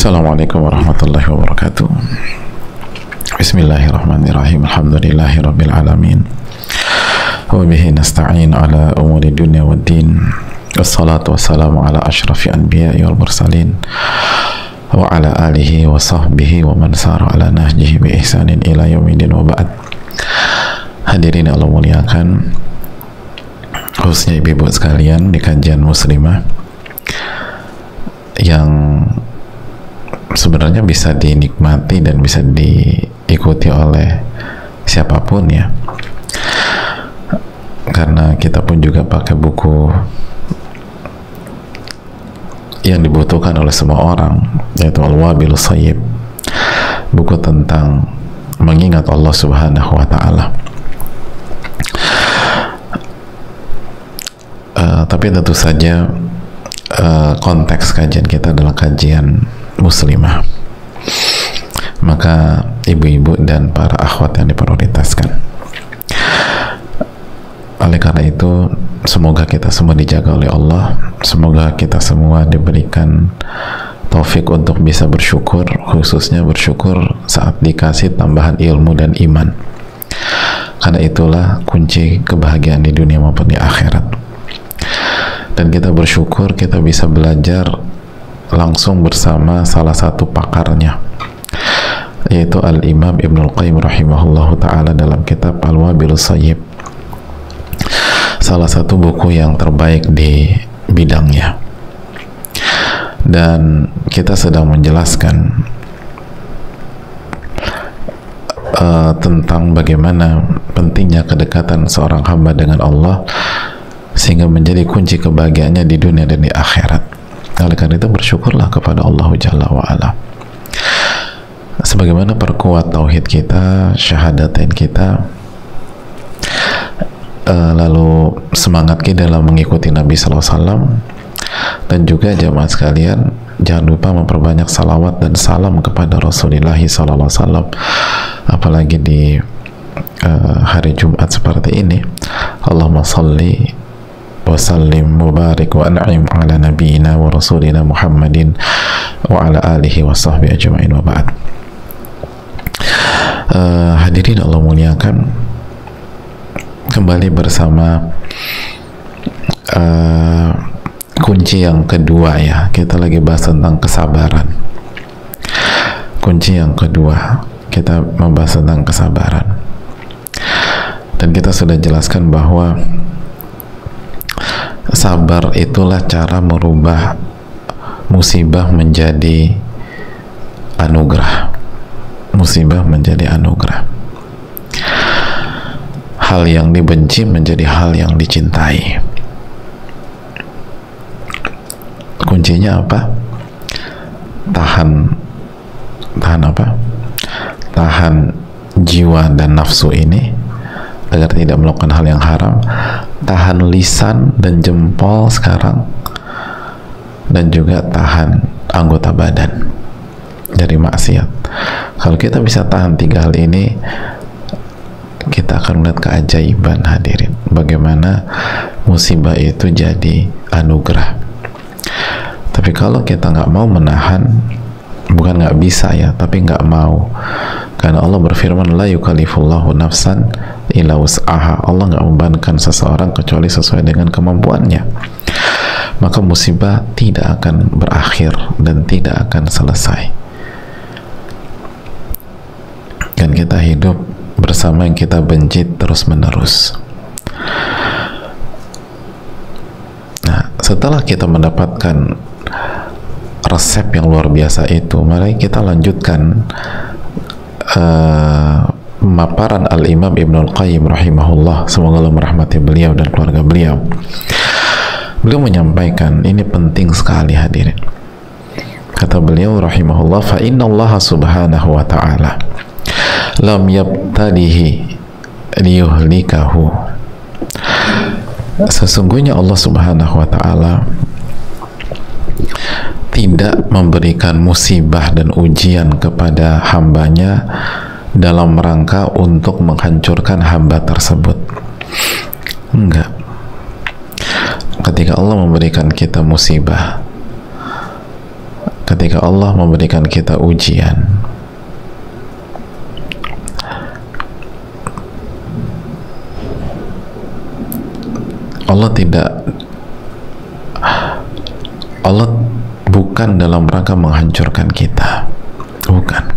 Assalamualaikum warahmatullahi wabarakatuh. Bismillahirrahmanirrahim. Alhamdulillahi rabbil alamin. Wa bihi nasta'in ala umuri dunya waddin. Wassalatu wassalamu ala ashrafi anbiya'i wal mursalin wa ala alihi wa sahbihi wa man sara ala nahjihi bi ihsanin ila yaumidin wa ba'd. Hadirin Allah muliakan, khususnya ibu-ibu sekalian di kajian muslimah yang sebenarnya bisa dinikmati dan bisa diikuti oleh siapapun ya, karena kita pun juga pakai buku yang dibutuhkan oleh semua orang, yaitu Al-Wabil Shayyib, buku tentang mengingat Allah Subhanahu wa Ta'ala. Tapi tentu saja konteks kajian kita adalah kajian muslimah, maka ibu-ibu dan para akhwat yang diprioritaskan. Oleh karena itu, semoga kita semua dijaga oleh Allah, semoga kita semua diberikan taufik untuk bisa bersyukur, khususnya bersyukur saat dikasih tambahan ilmu dan iman, karena itulah kunci kebahagiaan di dunia maupun di akhirat. Dan kita bersyukur kita bisa belajar langsung bersama salah satu pakarnya, yaitu Al-Imam Ibnul Qayyim rahimahullahu ta'ala dalam kitab Al-Wabil Shayyib, salah satu buku yang terbaik di bidangnya. Dan kita sedang menjelaskan tentang bagaimana pentingnya kedekatan seorang hamba dengan Allah sehingga menjadi kunci kebahagiaannya di dunia dan di akhirat. Oleh karena itu, bersyukurlah kepada Allah Jalla wa'ala, sebagaimana perkuat tauhid kita, syahadatain kita, lalu semangat kita dalam mengikuti Nabi SAW, dan juga jamaah sekalian, jangan lupa memperbanyak salawat dan salam kepada Rasulullah SAW, apalagi di hari Jumat seperti ini. Allahumma salli wa sallim mubarik wa an'im ala nabiyyina wa rasulina Muhammadin wa ala alihi wa sahbihi ajma'in wa ba'd. Hadirin Allah muliakan, kembali bersama kunci yang kedua ya, kita lagi bahas tentang kesabaran. Kunci yang kedua, kita membahas tentang kesabaran, dan kita sudah jelaskan bahwa sabar itulah cara merubah musibah menjadi anugerah. Musibah menjadi anugerah. Hal yang dibenci menjadi hal yang dicintai. Kuncinya apa? Tahan apa? Tahan jiwa dan nafsu ini agar tidak melakukan hal yang haram, tahan lisan dan jempol sekarang, dan juga tahan anggota badan dari maksiat. Kalau kita bisa tahan tiga hal ini, kita akan melihat keajaiban, hadirin, bagaimana musibah itu jadi anugerah. Tapi kalau kita nggak mau menahan, bukan nggak bisa ya, tapi nggak mau, karena Allah berfirman, la yukallifullahu nafsan illa wus'aha, Allah nggak membebankan seseorang kecuali sesuai dengan kemampuannya, maka musibah tidak akan berakhir dan tidak akan selesai, dan kita hidup bersama yang kita benci terus menerus. Nah, setelah kita mendapatkan resep yang luar biasa itu, mari kita lanjutkan pemaparan Al-Imam Ibnul Qayyim rahimahullah, semoga Allah merahmati beliau dan keluarga beliau. Beliau menyampaikan, ini penting sekali hadirin. Kata beliau rahimahullah, fa inna Allah subhanahu wa ta'ala lam yabtadihi liyuhlikahu, sesungguhnya Allah subhanahu wa ta'ala tidak memberikan musibah dan ujian kepada hambanya dalam rangka untuk menghancurkan hamba tersebut. Enggak. Ketika Allah memberikan kita musibah, ketika Allah memberikan kita ujian, Allah bukan dalam rangka menghancurkan kita, bukan,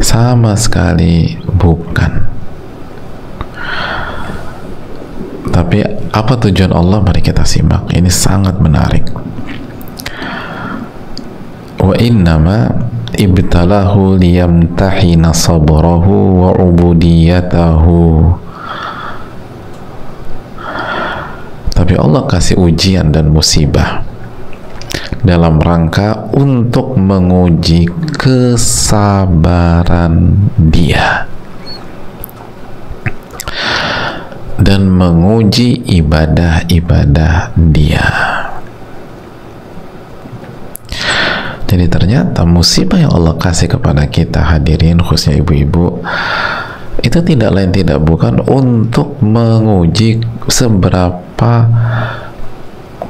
sama sekali bukan. Tapi apa tujuan Allah? Mari kita simak, ini sangat menarik. Wa innama ibtalahu liyamtahina sabrahu wa ubudiyatahu. Tapi Allah kasih ujian dan musibah dalam rangka untuk menguji kesabaran dia dan menguji ibadah-ibadah dia. Jadi ternyata musibah yang Allah kasih kepada kita, hadirin, khususnya ibu-ibu, itu tidak lain tidak bukan untuk menguji seberapa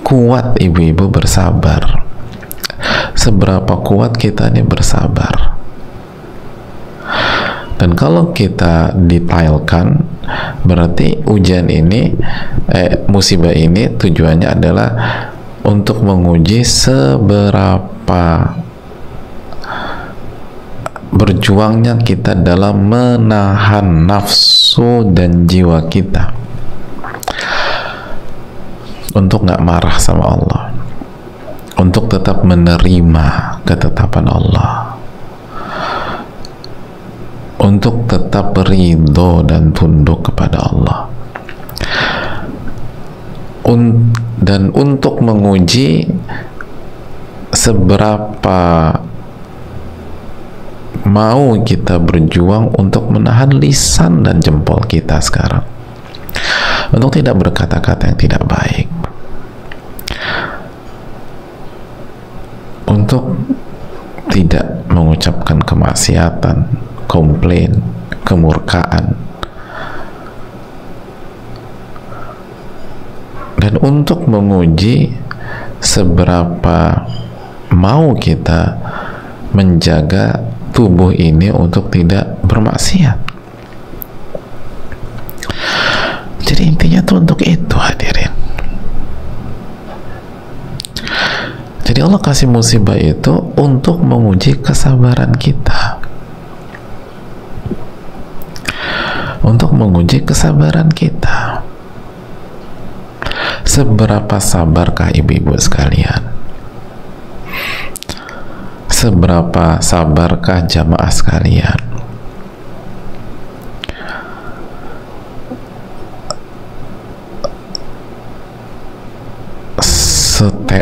kuat ibu-ibu bersabar, seberapa kuat kita ini bersabar. Dan kalau kita detailkan, berarti ujian ini, musibah ini tujuannya adalah untuk menguji seberapa berjuangnya kita dalam menahan nafsu dan jiwa kita untuk nggak marah sama Allah, untuk tetap menerima ketetapan Allah, untuk tetap ridho dan tunduk kepada Allah, dan untuk menguji seberapa mau kita berjuang untuk menahan lisan dan jempol kita sekarang, untuk tidak berkata-kata yang tidak baik, untuk tidak mengucapkan kemaksiatan, komplain, kemurkaan, dan untuk menguji seberapa mau kita menjaga tubuh ini untuk tidak bermaksiat. Jadi intinya tuh untuk itu, hadirin. Jadi Allah kasih musibah itu untuk menguji kesabaran kita, untuk menguji kesabaran kita. Seberapa sabarkah ibu-ibu sekalian? Seberapa sabarkah jamaah sekalian?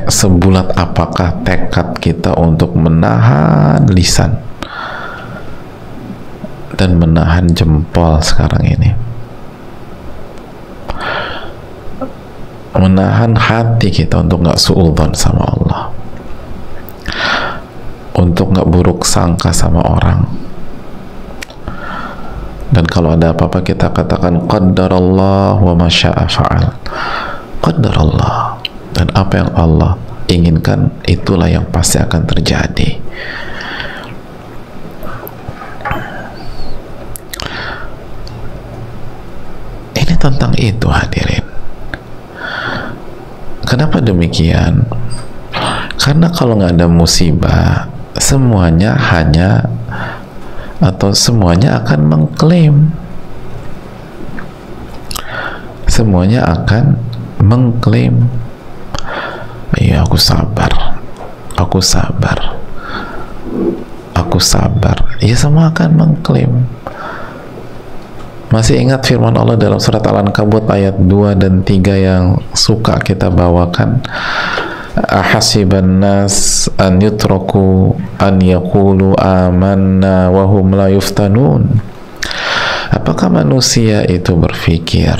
Sebulat apakah tekad kita untuk menahan lisan dan menahan jempol sekarang ini, menahan hati kita untuk nggak suudzon sama Allah, untuk nggak buruk sangka sama orang, dan kalau ada apa-apa kita katakan qaddarallah wa ma syaa fa'al, qaddarallah, dan apa yang Allah inginkan itulah yang pasti akan terjadi. Ini tentang itu, hadirin. Kenapa demikian? Karena kalau nggak ada musibah, semuanya akan mengklaim, semuanya akan mengklaim, iya aku sabar, aku sabar, aku sabar. Ya semua akan mengklaim. Masih ingat firman Allah dalam surat Al-Ankabut ayat 2 dan 3 yang suka kita bawakan? Ahasiban nas an yutraku an yaqulu amanna wa hum la yuftanun. Apakah manusia itu berpikir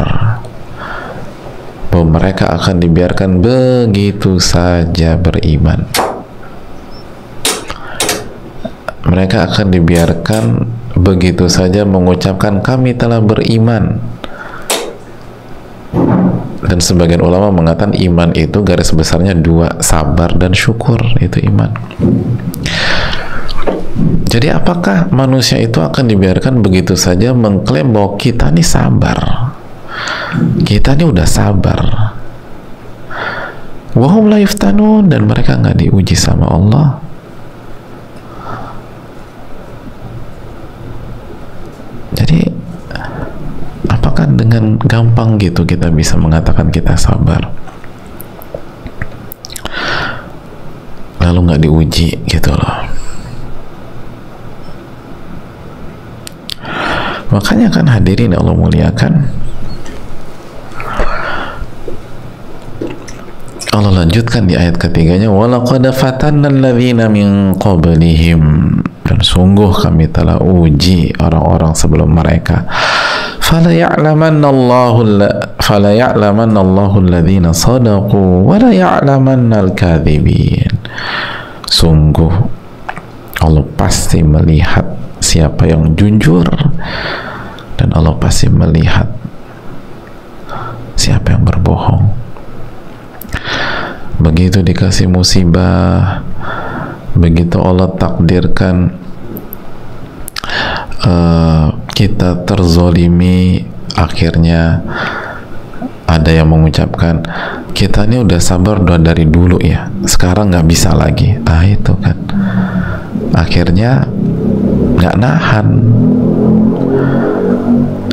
bahwa mereka akan dibiarkan begitu saja beriman? Mereka akan dibiarkan begitu saja mengucapkan kami telah beriman Dan sebagian ulama mengatakan iman itu garis besarnya dua, sabar dan syukur, itu iman. Jadi apakah manusia itu akan dibiarkan begitu saja mengklaim bahwa kita nih sabar, kita nih udah sabar, wahum la yuftanun, dan mereka nggak diuji sama Allah? Jadi apakah dengan gampang gitu kita bisa mengatakan kita sabar lalu nggak diuji gitu loh? Makanya kan hadirin Allah muliakan, Allah lanjutkan di ayat ketiganya, walaqad fatanna alladzina min qablihim, dan sungguh kami telah uji orang-orang sebelum mereka. Fala ya'lamanna Allahu alladzina sadaqu wa la ya'lamanna al-kadzibin. Sungguh Allah pasti melihat siapa yang jujur, dan Allah pasti melihat siapa yang berbohong. Begitu dikasih musibah, begitu Allah takdirkan kita terzolimi, akhirnya ada yang mengucapkan, kita ini udah sabar udah dari dulu ya, sekarang nggak bisa lagi. Ah, itu kan akhirnya nggak nahan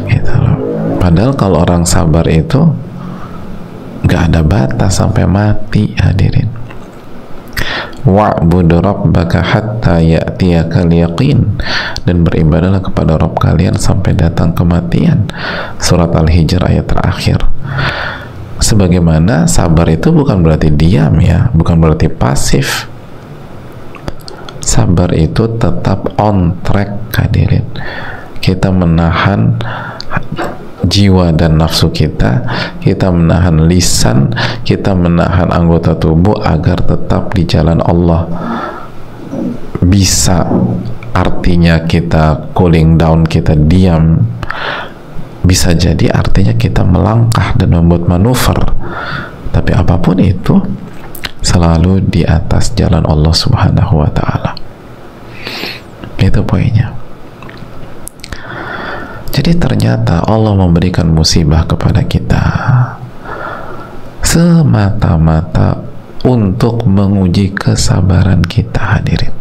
gitu loh. Padahal kalau orang sabar itu nggak ada batas sampai mati, hadirin. Wa'budu rabbaka hatta ya'tiyakal yaqin, dan beribadahlah kepada Rabb kalian sampai datang kematian. Surat Al-Hijr ayat terakhir. Sebagaimana sabar itu bukan berarti diam ya, bukan berarti pasif. Sabar itu tetap on track, hadirin. Kita menahan jiwa dan nafsu kita, kita menahan lisan, kita menahan anggota tubuh agar tetap di jalan Allah. Bisa artinya kita cooling down, kita diam, bisa jadi artinya kita melangkah dan membuat manuver, tapi apapun itu selalu di atas jalan Allah Subhanahu wa ta'ala. Itu poinnya. Jadi ternyata Allah memberikan musibah kepada kita semata-mata untuk menguji kesabaran kita, hadirin.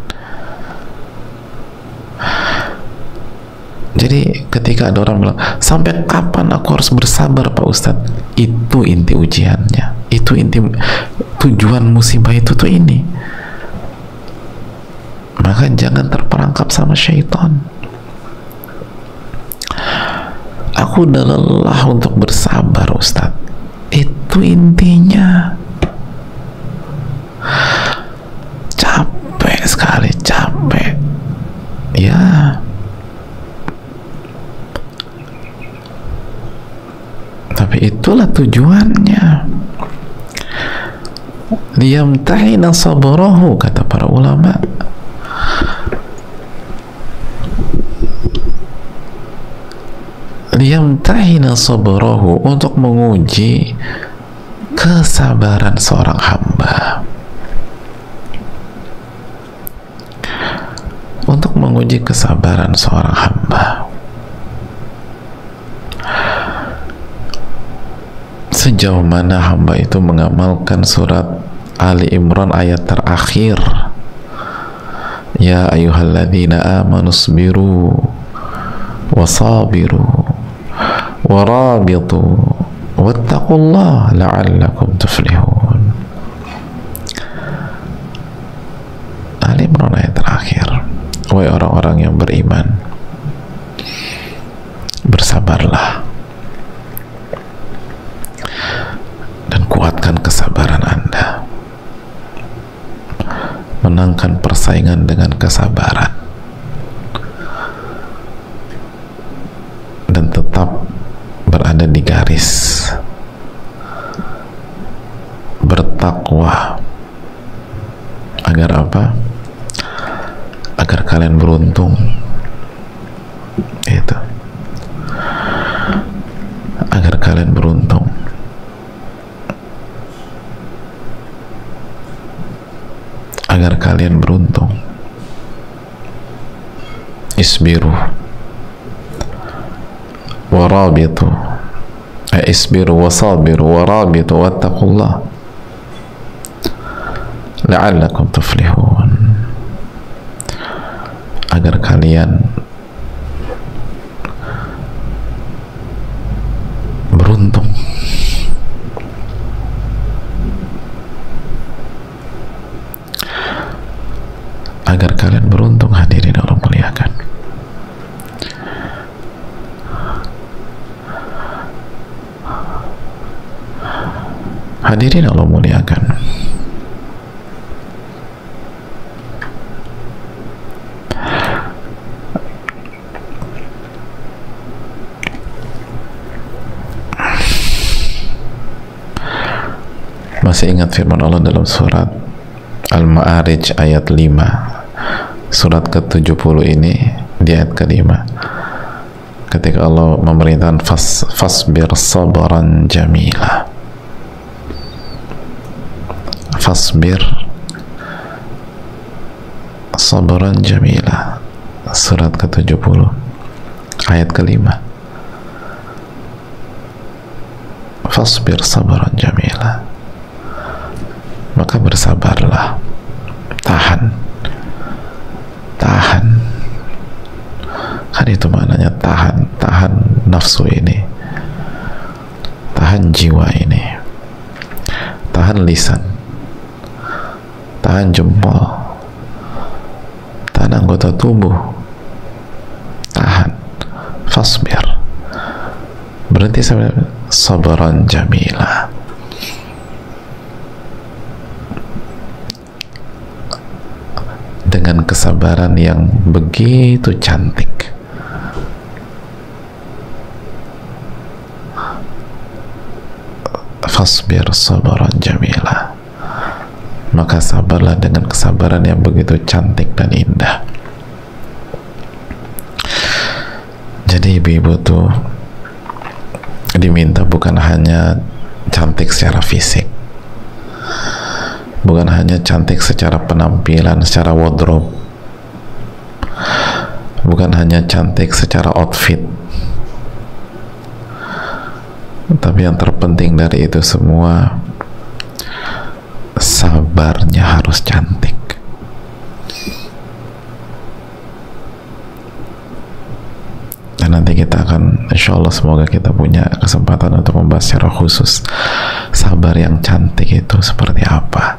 Jadi ketika ada orang bilang, sampai kapan aku harus bersabar Pak Ustadz? Itu inti ujiannya, itu inti tujuan musibah itu tuh ini. Maka jangan terperangkap sama syaitan. Aku udah lelah untuk bersabar Ustadz, itu intinya. Capek sekali, capek ya, tapi itulah tujuannya. Liyamtahina sabrahu, kata para ulama. Liyamtahina sabrahu, untuk menguji kesabaran seorang hamba, untuk menguji kesabaran seorang hamba. Sejauh mana hamba itu mengamalkan surat Ali Imran ayat terakhir, ya ayyuhalladzina amanu sabiru wasabiru warabitu wattaqullaha la'allakum tuflihun. Ali Imran ayat terakhir. Wahai orang-orang yang beriman, bersabarlah dan kuatkan kesabaran Anda, menangkan persaingan dengan kesabaran, dan tetap berada di garis bertakwa. Agar apa? Agar kalian beruntung. Itu agar kalian beruntung. agar kalian beruntung. Isbiru warabitu, isbiru wasabiru warabitu wattaqullah la'allakum tuflihun, agar kalian beruntung. Agar kalian beruntung, hadirin Allah muliakan. Hadirin Allah muliakan. Masih ingat firman Allah dalam surat Al-Ma'arij ayat 5, surat ke-70 ini, di ayat ke-5, ketika Allah memerintahkan fasbir sabran jamila, fasbir sabran jamila, surat ke-70 ayat ke-5, fasbir sabran jamila, maka bersabarlah, tahan, kan itu maknanya tahan nafsu ini, tahan jiwa ini, tahan lisan, tahan jempol, tahan anggota tubuh, tahan, fasbir, berhenti sampai sabran jamila, dengan kesabaran yang begitu cantik. Fasbir sabran jamila, maka sabarlah dengan kesabaran yang begitu cantik dan indah. Jadi ibu-ibu tuh diminta bukan hanya cantik secara fisik, bukan hanya cantik secara penampilan, secara wardrobe, bukan hanya cantik secara outfit, tapi yang terpenting dari itu semua, sabarnya harus cantik. Dan nanti kita akan, insya Allah, semoga kita punya kesempatan untuk membahas secara khusus sabar yang cantik itu seperti apa.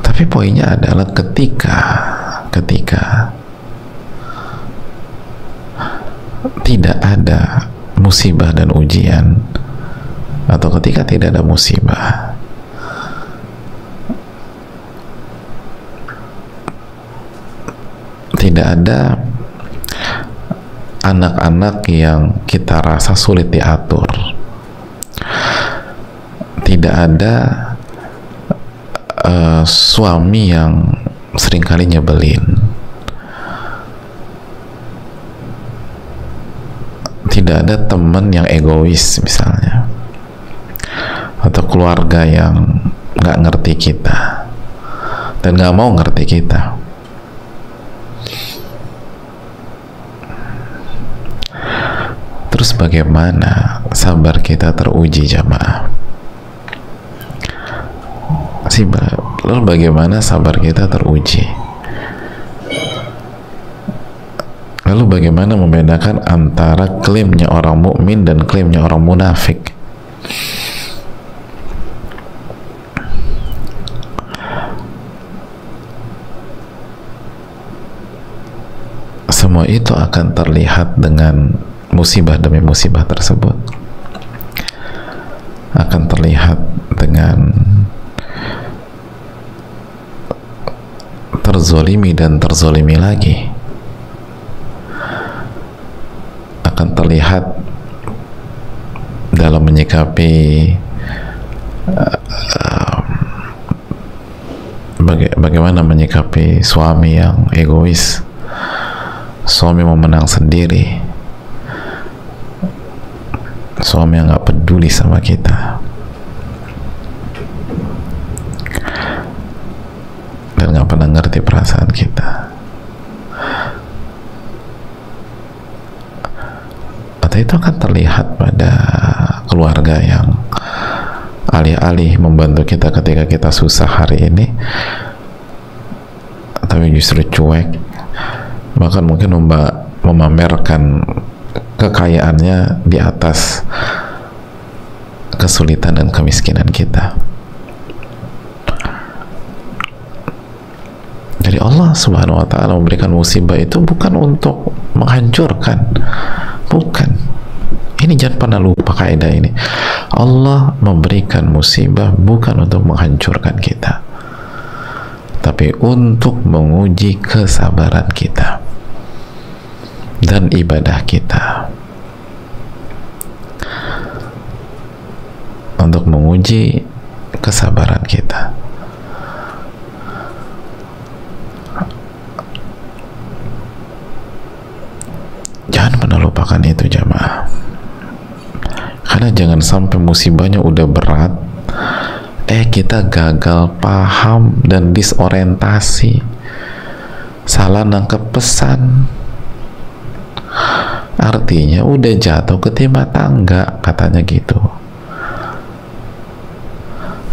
Tapi poinnya adalah ketika tidak ada musibah dan ujian, atau ketika tidak ada musibah, tidak ada anak-anak yang kita rasa sulit diatur, tidak ada suami yang seringkali nyebelin, tidak ada teman yang egois misalnya, atau keluarga yang nggak ngerti kita dan nggak mau ngerti kita. Terus bagaimana sabar kita teruji, jamaah? Lalu bagaimana sabar kita teruji? Lalu bagaimana membedakan antara klaimnya orang mukmin dan klaimnya orang munafik? Semua itu akan terlihat dengan musibah demi musibah tersebut, akan terlihat dengan terzolimi dan terzolimi lagi, akan terlihat dalam menyikapi bagaimana menyikapi suami yang egois, suami mau menang sendiri, suami yang gak peduli sama kita, dan nggak pernah ngerti perasaan kita. Atau itu akan terlihat pada keluarga yang alih-alih membantu kita ketika kita susah hari ini, tapi justru cuek, bahkan mungkin memamerkan kekayaannya di atas kesulitan dan kemiskinan kita. Jadi Allah Subhanahu wa ta'ala memberikan musibah itu bukan untuk menghancurkan, bukan. Ini jangan pernah lupa kaidah ini. Allah memberikan musibah bukan untuk menghancurkan kita, tapi untuk menguji kesabaran kita dan ibadah kita, untuk menguji kesabaran kita. Jangan pernah lupakan itu, jamaah. Karena jangan sampai musibahnya udah berat, kita gagal paham dan disorientasi, salah nangkep pesan. Artinya udah jatuh ke timah tangga, katanya gitu,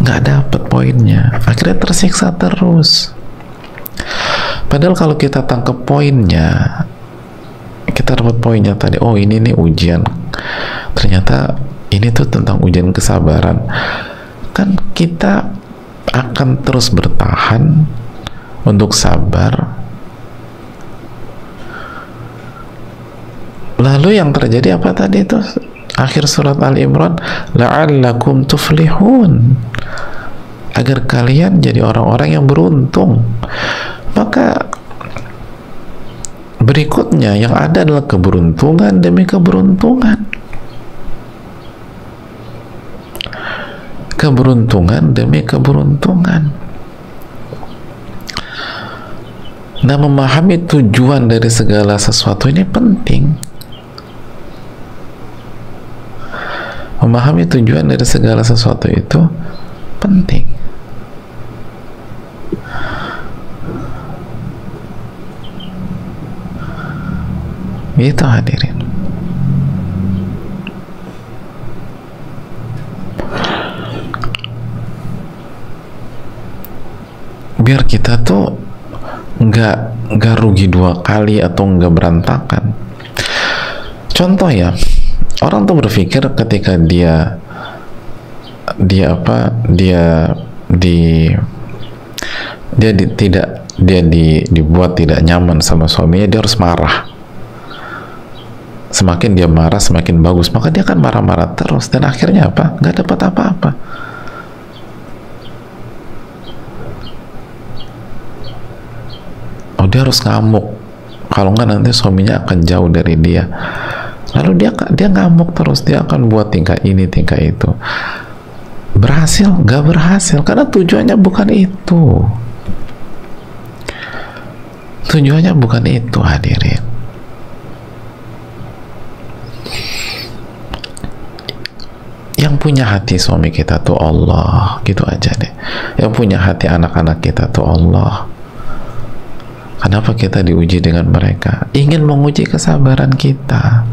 nggak dapet poinnya, akhirnya tersiksa terus. Padahal kalau kita tangkep poinnya, kita dapat poinnya tadi, oh ini nih ujian, ternyata ini tuh tentang ujian kesabaran, kan kita akan terus bertahan untuk sabar. Lalu yang terjadi apa tadi itu? Akhir surat Al-Imran, la'allakum tuflihun, agar kalian jadi orang-orang yang beruntung. Maka berikutnya yang ada adalah keberuntungan demi keberuntungan, keberuntungan demi keberuntungan. Nah, memahami tujuan dari segala sesuatu ini penting. Memahami tujuan dari segala sesuatu itu penting. Itu hadirin. Biar kita tuh nggak rugi dua kali atau nggak berantakan. Contoh ya, orang tuh berpikir ketika dia dibuat tidak nyaman sama suaminya, dia harus marah. Semakin dia marah semakin bagus, maka dia akan marah-marah terus, dan akhirnya apa? Nggak dapat apa-apa. Oh, dia harus ngamuk, kalau nggak nanti suaminya akan jauh dari dia. Lalu dia ngamuk terus, dia akan buat tingkah ini tingkah itu. Berhasil? Nggak berhasil, karena tujuannya bukan itu. Tujuannya bukan itu, hadirin. Yang punya hati suami kita tuh Allah, gitu aja deh. Yang punya hati anak-anak kita tuh Allah. Kenapa kita diuji dengan mereka? Ingin menguji kesabaran kita.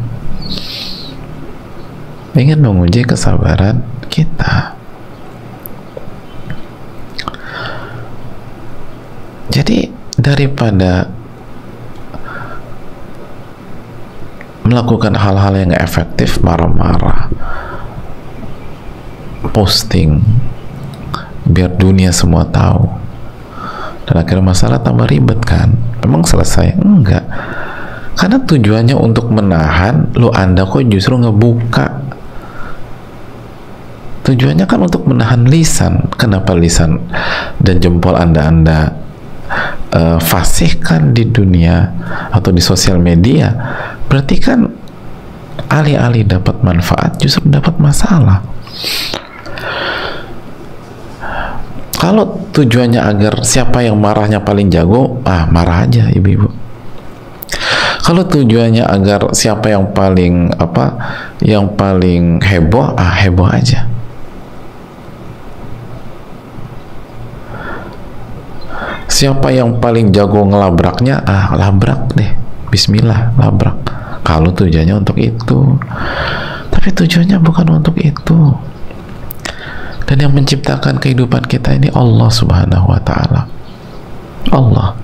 Ingin menguji kesabaran kita. Jadi daripada melakukan hal-hal yang gak efektif, marah-marah, posting biar dunia semua tahu, dan akhirnya masalah tambah ribet kan? Memang selesai? Enggak, karena tujuannya untuk menahan. Anda kok justru ngebuka. Tujuannya kan untuk menahan lisan. Kenapa lisan dan jempol anda fasihkan di dunia atau di sosial media? Berarti kan alih-alih dapat manfaat justru dapat masalah. Kalau tujuannya agar siapa yang marahnya paling jago, marah aja ibu-ibu. Kalau tujuannya agar siapa yang paling heboh, heboh aja. Siapa yang paling jago ngelabraknya, labrak deh, bismillah, labrak. Kalau tujuannya untuk itu. Tapi tujuannya bukan untuk itu. Dan yang menciptakan kehidupan kita ini Allah Subhanahu wa ta'ala. Allah,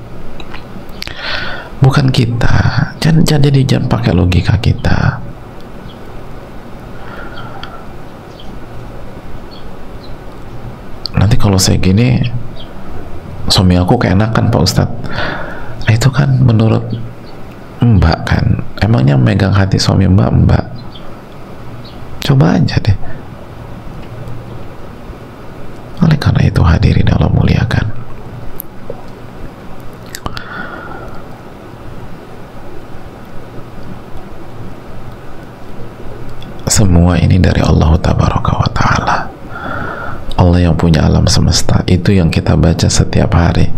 bukan kita. Jangan pakai logika kita. Nanti kalau saya gini, suami aku keenakan Pak Ustadz. Itu kan menurut Mbak kan, emangnya megang hati suami Mbak? Coba aja deh. Oleh karena itu hadirin Allah muliakan, semua ini dari Allah Tabaraka wa ta'ala. Allah yang punya alam semesta, itu yang kita baca setiap hari.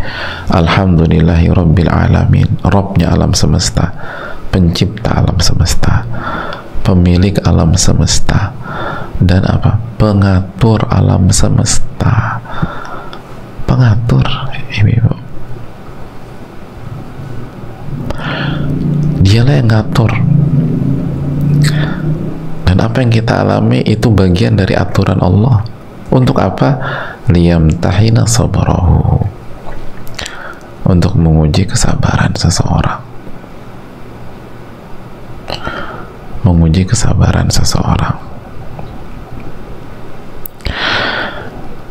Alhamdulillahi Rabbil Alamin, Rabbnya alam semesta, pencipta alam semesta, pemilik alam semesta, dan apa? Pengatur alam semesta. Pengatur, ibu-ibu. Dialah yang ngatur. Dan apa yang kita alami itu bagian dari aturan Allah. Untuk apa? Liyamtahina sabrahu, untuk menguji kesabaran seseorang. Menguji kesabaran seseorang.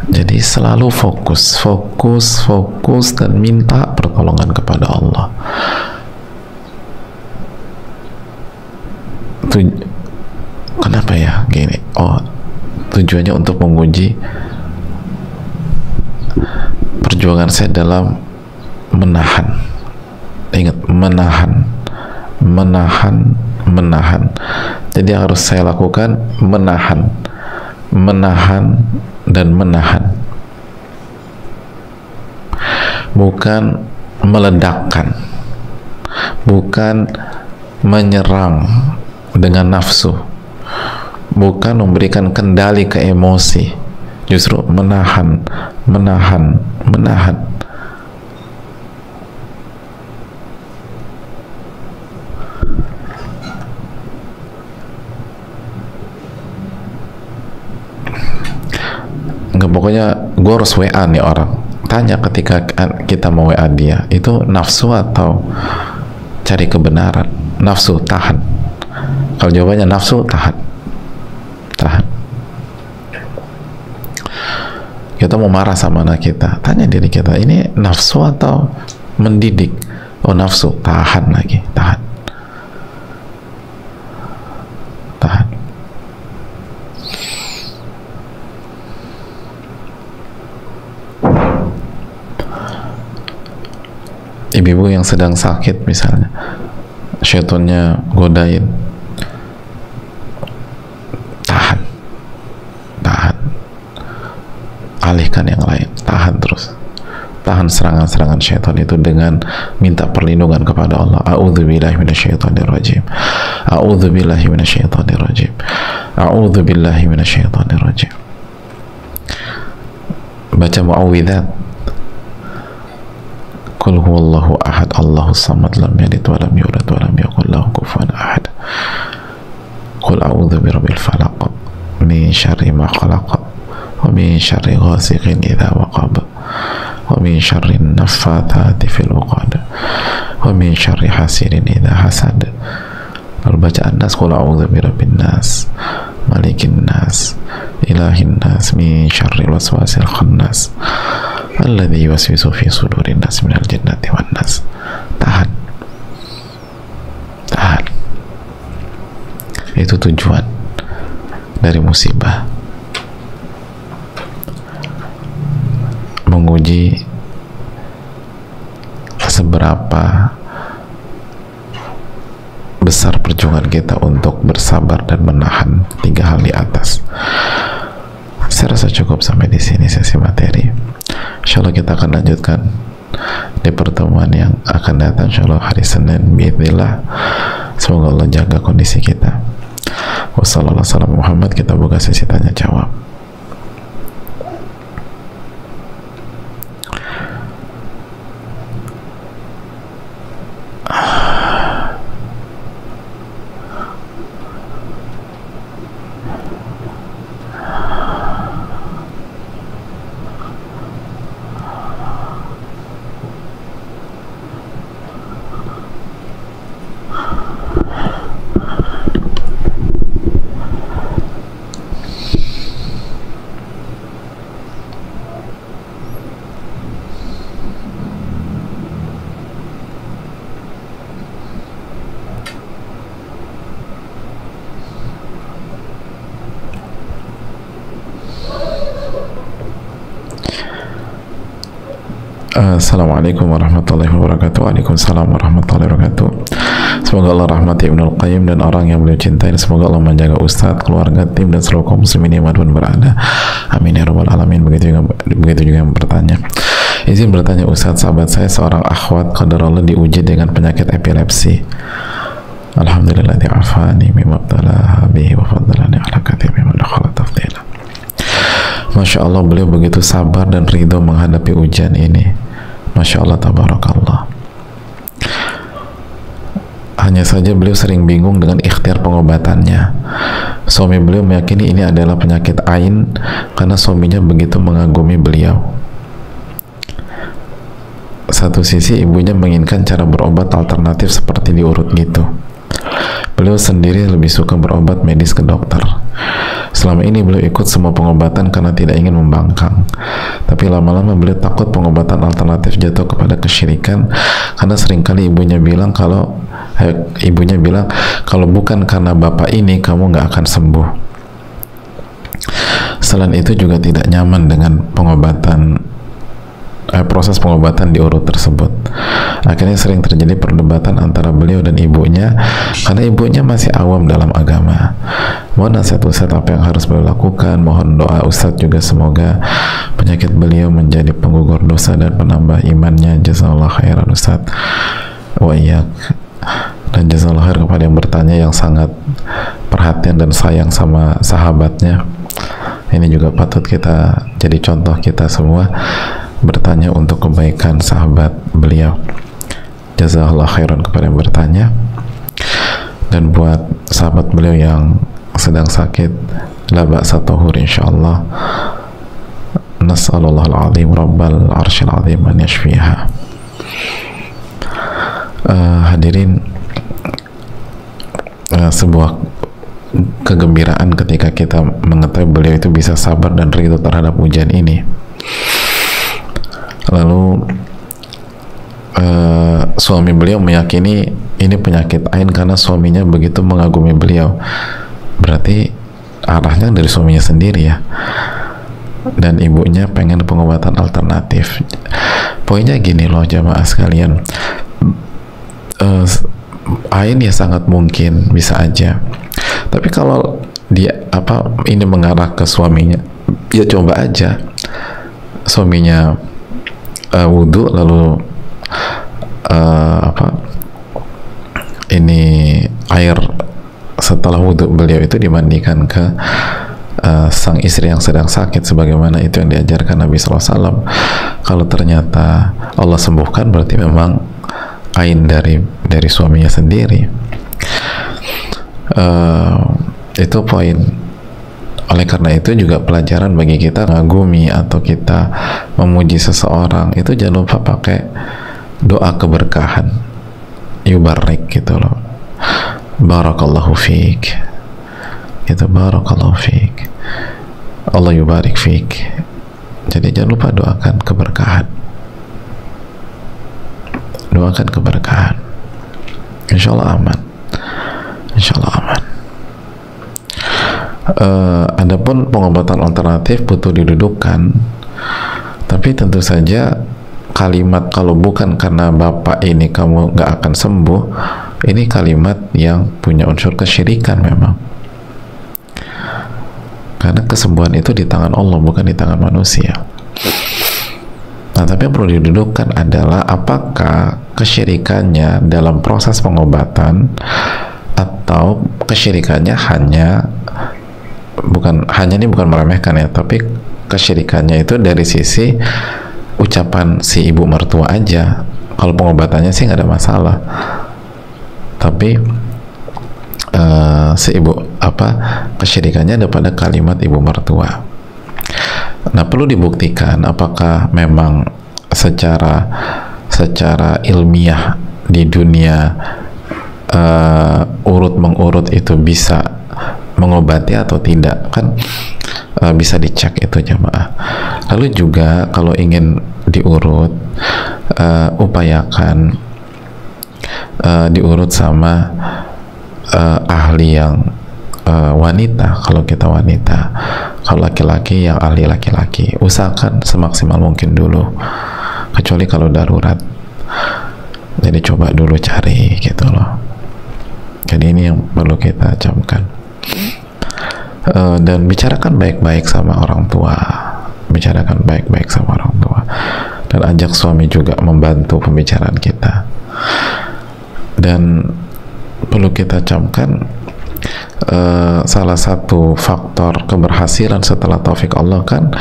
Jadi selalu fokus dan minta pertolongan kepada Allah. Kenapa ya gini? Tujuannya untuk menguji perjuangan saya dalam menahan. Ingat, menahan. Jadi yang harus saya lakukan menahan dan menahan, bukan meledakkan, bukan menyerang dengan nafsu, bukan memberikan kendali ke emosi, justru menahan. Enggak, pokoknya gue harus WA nih orang. Tanya ketika kita mau WA dia, itu nafsu atau cari kebenaran? Nafsu, tahan. Kalau jawabannya nafsu, tahan. Kita mau marah sama anak kita, tanya diri kita, ini nafsu atau mendidik? Oh, nafsu, tahan lagi, tahan. Ibu-ibu yang sedang sakit misalnya, syaitannya godain, tahan, alihkan yang lain, tahan terus, tahan serangan-serangan syaitan itu dengan minta perlindungan kepada Allah. A'udzubillahi minasyaitonirrajim, a'udzubillahi minasyaitonirrajim, a'udzubillahi minasyaitonirrajim. Baca muawwidzat, Qul huwallahu ahad, Allahus samad, lam yalid wa lam yulad wa lam yakul lahu kufuwan ahad. Qul a'udzu birabbil falaq, min syarri ma khalaq, wa min syarri ghasiqin idza waqab, wa min syarri naffatsati fil 'uqad, wa min syarri hasidin idza hasad. Lalu baca An-Nas, Qul a'udzu birabbin nas, malikin nas, ilahin nas, min syarril waswasil khannas, alladzi yuwaswisu fi sudurin nas minal jannati wan nas. Tahan. Itu tujuan dari musibah, menguji seberapa besar perjuangan kita untuk bersabar dan menahan 3 hal di atas. Saya rasa cukup sampai di sini sesi materi. Insyaallah kita akan lanjutkan di pertemuan yang akan datang, insyaallah hari Senin biidznillah. Semoga Allah jaga kondisi kita. Wassalamualaikum Muhammad. Kita buka sesi tanya jawab. Assalamualaikum warahmatullahi wabarakatuh. Waalaikumsalam warahmatullahi wabarakatuh. Semoga Allah rahmati Ibnul Qayyim dan orang yang beliau cintai. Semoga Allah menjaga Ustadz, keluarga, tim, dan seluruh kaum muslimin dimanapun berada. Amin ya rabbal alamin. Begitu juga yang bertanya. Izin bertanya Ustadz, sahabat saya seorang akhwat qadarullah diuji dengan penyakit epilepsi. Alhamdulillah di'afani mimma btalaha bihi wa faddalani ala katsiri mimman dakhala tafdila. Masya Allah, beliau begitu sabar dan ridho menghadapi ujian ini. Masya Allah, tabarakallah. Hanya saja beliau sering bingung dengan ikhtiar pengobatannya. Suami beliau meyakini ini adalah penyakit ain karena suaminya begitu mengagumi beliau. Satu sisi ibunya menginginkan cara berobat alternatif seperti diurut gitu. Beliau sendiri lebih suka berobat medis ke dokter. Selama ini beliau ikut semua pengobatan karena tidak ingin membangkang. Tapi lama-lama beliau takut pengobatan alternatif jatuh kepada kesyirikan karena seringkali ibunya bilang kalau bukan karena bapak ini kamu nggak akan sembuh. Selain itu juga tidak nyaman dengan proses pengobatan diurut tersebut. Akhirnya sering terjadi perdebatan antara beliau dan ibunya karena ibunya masih awam dalam agama. Mohon nasihat Ustadz apa yang harus beliau lakukan. Mohon doa Ustadz juga semoga penyakit beliau menjadi penggugur dosa dan penambah imannya. Jazakallah khairan Ustadz wa iyyak. Dan jazakallah khair kepada yang bertanya yang sangat perhatian dan sayang sama sahabatnya. Ini juga patut kita jadi contoh kita semua, bertanya untuk kebaikan sahabat beliau. Jazakallah khairan kepada yang bertanya. Dan buat sahabat beliau yang sedang sakit, la ba'sa tahur insyaallah. Nas'alullah al-azim rabbal arsyil azim an yashfiha. Hadirin, sebuah kegembiraan ketika kita mengetahui beliau itu bisa sabar dan ridho terhadap ujian ini. Lalu suami beliau meyakini ini penyakit ain karena suaminya begitu mengagumi beliau. Berarti arahnya dari suaminya sendiri ya. Dan ibunya pengen pengobatan alternatif. Poinnya gini loh jamaah sekalian, ain ya sangat mungkin bisa aja. Tapi kalau dia ini mengarah ke suaminya, ya coba aja suaminya wudhu lalu ini air setelah wudhu beliau itu dimandikan ke sang istri yang sedang sakit sebagaimana itu yang diajarkan Nabi SAW. Kalau ternyata Allah sembuhkan berarti memang ain dari suaminya sendiri. Itu poin. Oleh karena itu juga pelajaran bagi kita mengagumi atau kita memuji seseorang itu jangan lupa pakai doa keberkahan, yubarik gitu loh, barakallahu fiik gitu, barakallahu fiik, Allah yubarik fiik. Jadi jangan lupa doakan keberkahan, doakan keberkahan, insyaallah aman, insyaallah aman. Adapun pengobatan alternatif butuh didudukkan, tapi tentu saja kalimat kalau bukan karena bapak ini kamu nggak akan sembuh, ini kalimat yang punya unsur kesyirikan memang, karena kesembuhan itu di tangan Allah bukan di tangan manusia. Nah, tapi yang perlu didudukkan adalah apakah kesyirikannya dalam proses pengobatan atau kesyirikannya bukan meremehkan ya, tapi kesyirikannya itu dari sisi ucapan si ibu mertua aja. Kalau pengobatannya sih nggak ada masalah, tapi si ibu kesyirikannya ada pada kalimat ibu mertua. Nah, perlu dibuktikan apakah memang secara ilmiah di dunia urut mengurut itu bisa mengobati atau tidak, kan bisa dicek itu jamaah. Lalu juga kalau ingin diurut, upayakan diurut sama ahli yang wanita. Kalau kita wanita, kalau laki-laki yang ahli laki-laki, usahakan semaksimal mungkin dulu. kecuali kalau darurat. Jadi coba dulu cari gitu loh. Jadi ini yang perlu kita camkan. Dan bicarakan baik-baik sama orang tua, bicarakan baik-baik sama orang tua, dan ajak suami juga membantu pembicaraan kita. Dan perlu kita camkan, salah satu faktor keberhasilan setelah taufik Allah kan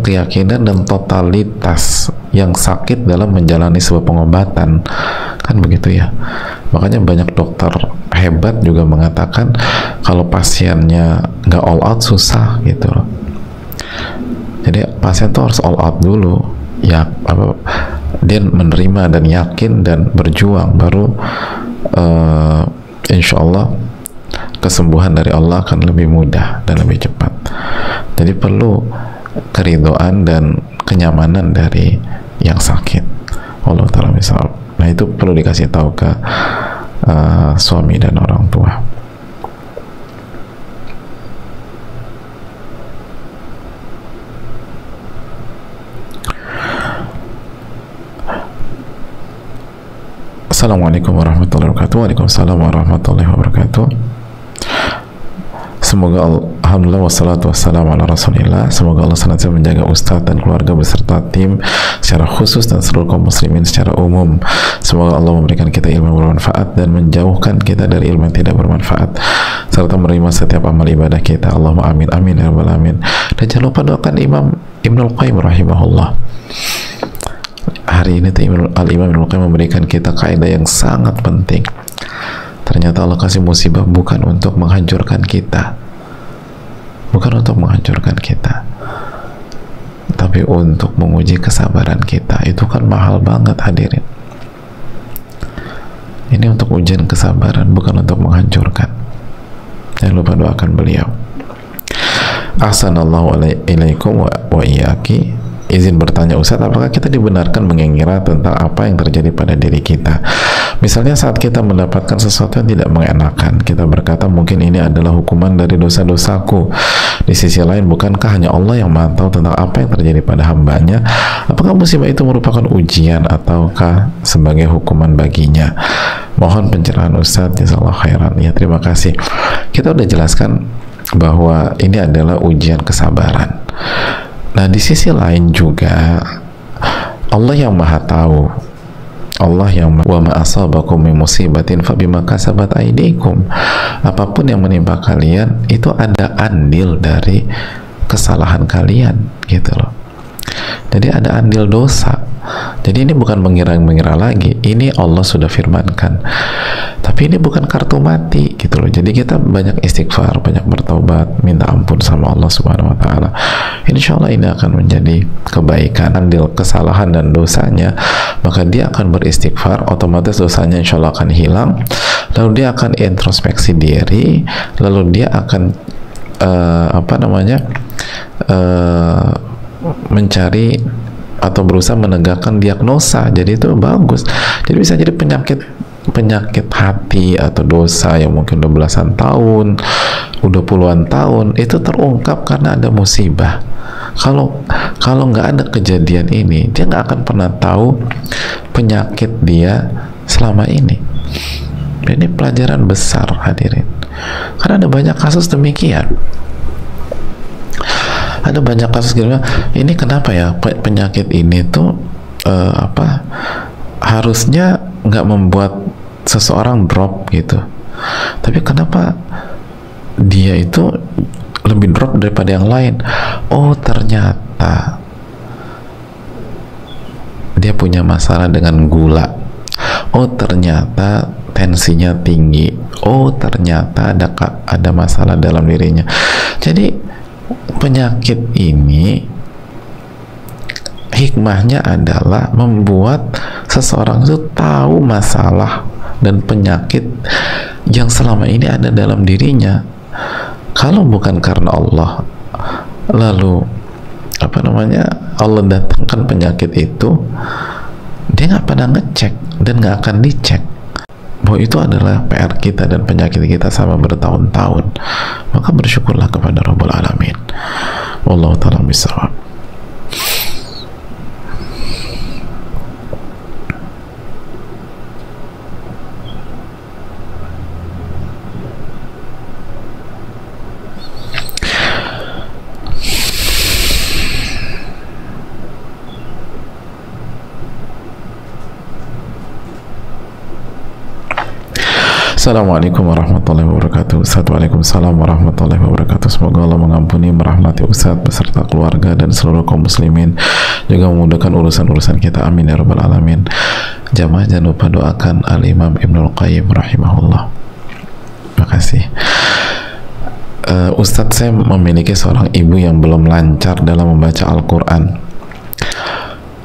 keyakinan dan totalitas yang sakit dalam menjalani sebuah pengobatan, kan begitu ya. Makanya banyak dokter hebat juga mengatakan kalau pasiennya nggak all out susah gitu loh. Jadi pasien tuh harus all out dulu ya, dia menerima dan yakin dan berjuang, baru insya Allah kesembuhan dari Allah akan lebih mudah dan lebih cepat. Jadi perlu keridhaan dan kenyamanan dari yang sakit. Allah Ta'ala misal. Nah itu perlu dikasih tahu ke suami dan orang tua. Assalamualaikum warahmatullahi wabarakatuh. Waalaikumsalam warahmatullahi wabarakatuh. Semoga alhamdulillah wassalatu wassalamu ala rasulillah. Semoga Allah senantiasa menjaga Ustadz dan keluarga beserta tim secara khusus dan seluruh kaum muslimin secara umum. Semoga Allah memberikan kita ilmu yang bermanfaat dan menjauhkan kita dari ilmu yang tidak bermanfaat, serta menerima setiap amal ibadah kita. Allahumma amin amin ya rabbal alamin. Dan jangan lupa doakan Imam Ibnul Qayyim rahimahullah. Hari ini Al-Imam Ibnul Qayyim memberikan kita kaidah yang sangat penting. Ternyata Allah kasih musibah bukan untuk menghancurkan kita, bukan untuk menghancurkan kita, tapi untuk menguji kesabaran kita. Itu kan mahal banget hadirin. Ini untuk ujian kesabaran, bukan untuk menghancurkan. Jangan lupa doakan beliau. Ahsanallahu ilaikum wa iyaki. Izin bertanya Ustaz, apakah kita dibenarkan mengira tentang apa yang terjadi pada diri kita? Misalnya saat kita mendapatkan sesuatu yang tidak mengenakan, kita berkata mungkin ini adalah hukuman dari dosa-dosaku. Di sisi lain, bukankah hanya Allah yang mantau tentang apa yang terjadi pada hambanya? Apakah musibah itu merupakan ujian ataukah sebagai hukuman baginya? Mohon pencerahan Ustaz, jazakallahu khairan. Ya, terima kasih. Kita udah jelaskan bahwa ini adalah ujian kesabaran. Nah, di sisi lain juga Allah yang Maha Tahu, Allah yang wa ma asabakum min musibatin fabima kasabat aydikum. Apapun yang menimpa kalian itu ada andil dari kesalahan kalian gitu loh. Jadi ada andil dosa. Jadi ini bukan mengira-mengira lagi, ini Allah sudah firmankan. Tapi ini bukan kartu mati gitu loh. Jadi kita banyak istighfar, banyak bertaubat, minta ampun sama Allah Subhanahu wa taala. Insya Allah ini akan menjadi kebaikan. Andil kesalahan dan dosanya, maka dia akan beristighfar, otomatis dosanya insya Allah akan hilang. Lalu dia akan introspeksi diri, lalu dia akan mencari atau berusaha menegakkan diagnosa. Jadi itu bagus. Jadi bisa jadi penyakit hati atau dosa yang mungkin udah belasan tahun, udah puluhan tahun, itu terungkap karena ada musibah. Kalau nggak ada kejadian ini, dia nggak akan pernah tahu penyakit dia selama ini. Ini pelajaran besar hadirin. Karena ada banyak kasus demikian. Ada banyak kasus gitu. Ini kenapa ya penyakit ini tuh harusnya nggak membuat seseorang drop gitu, tapi kenapa dia itu lebih drop daripada yang lain? Oh, ternyata dia punya masalah dengan gula. Oh, ternyata tensinya tinggi. Oh, ternyata ada masalah dalam dirinya. Jadi penyakit ini hikmahnya adalah membuat seseorang itu tahu masalah dan penyakit yang selama ini ada dalam dirinya. Kalau bukan karena Allah, lalu Allah datangkan penyakit itu, dia nggak pernah ngecek dan nggak akan dicek bahwa itu adalah PR kita dan penyakit kita sama bertahun-tahun. Maka bersyukurlah kepada Rabbul Alamin. Wallahu ta'ala bishawab. Assalamualaikum warahmatullahi wabarakatuh. Waalaikumsalam warahmatullahi wabarakatuh. Semoga Allah mengampuni, merahmati Ustadz beserta keluarga dan seluruh kaum muslimin, juga memudahkan urusan-urusan kita, amin ya rabbal alamin. Jamaah jangan lupa doakan Al-Imam Ibnul Qayyim rahimahullah. Terima kasih. Ustadz, saya memiliki seorang ibu yang belum lancar dalam membaca Al-Quran.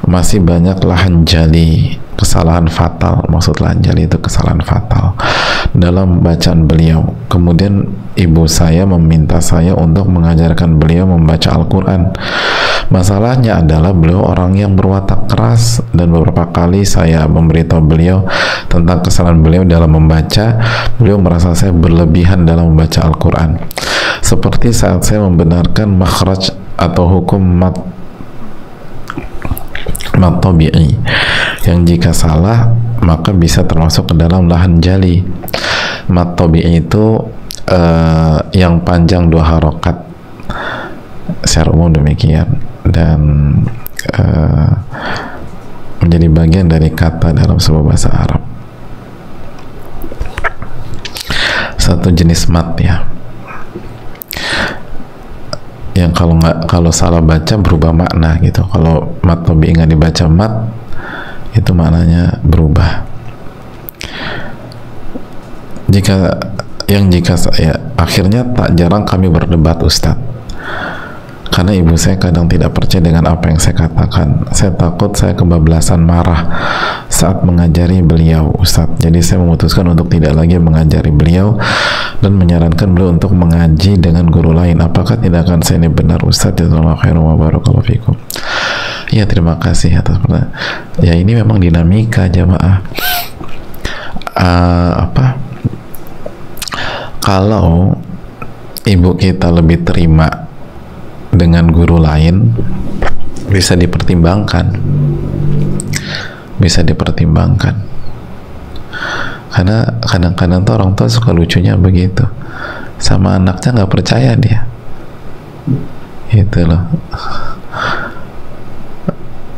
Masih banyak lahan jali, kesalahan fatal. Maksud lahan jali itu kesalahan fatal dalam bacaan beliau. Kemudian ibu saya meminta saya untuk mengajarkan beliau membaca Al-Quran. Masalahnya adalah beliau orang yang berwatak keras, dan beberapa kali saya memberitahu beliau tentang kesalahan beliau dalam membaca. Beliau merasa saya berlebihan dalam membaca Al-Quran, seperti saat saya membenarkan makhraj atau hukum mat tabi'i, yang jika salah maka bisa termasuk ke dalam lahan jali. Mat tabi'i itu yang panjang 2 harokat secara umum demikian, dan menjadi bagian dari kata dalam sebuah bahasa Arab, satu jenis mat ya, yang kalau salah baca berubah makna gitu. Kalau mat tabi'i nggak dibaca mat, itu maknanya berubah. Jika akhirnya tak jarang kami berdebat Ustadz, karena ibu saya kadang tidak percaya dengan apa yang saya katakan. Saya takut saya kebablasan marah saat mengajari beliau Ustadz. Jadi saya memutuskan untuk tidak lagi mengajari beliau dan menyarankan beliau untuk mengaji dengan guru lain. Apakah tindakan saya ini benar Ustadz? Jazakallahu khairan wa barakallahu fikum. Ya, terima kasih atas pertanyaan. Ya, ini memang dinamika jamaah. Kalau ibu kita lebih terima dengan guru lain, bisa dipertimbangkan, karena kadang-kadang tuh orang tua suka lucunya begitu, sama anaknya nggak percaya dia, gitu loh.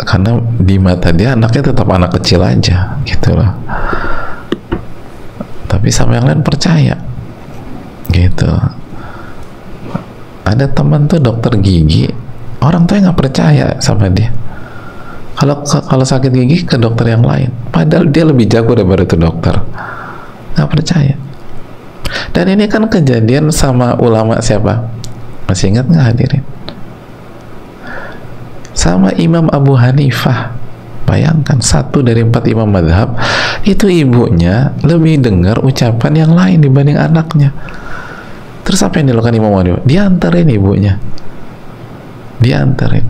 Karena di mata dia anaknya tetap anak kecil aja, gitu loh, tapi sama yang lain percaya, gitu. Ada teman tuh dokter gigi, orang tuh nggak percaya sama dia. Kalau sakit gigi ke dokter yang lain, padahal dia lebih jago daripada itu dokter, nggak percaya. Dan ini kan kejadian sama ulama siapa? Masih ingat nggak hadirin? Sama Imam Abu Hanifah. Bayangkan, 1 dari 4 imam madhab, itu ibunya lebih dengar ucapan yang lain dibanding anaknya. Terus apa yang dilakukan Imam Abu Hanifah? Diantarin ibunya, diantarin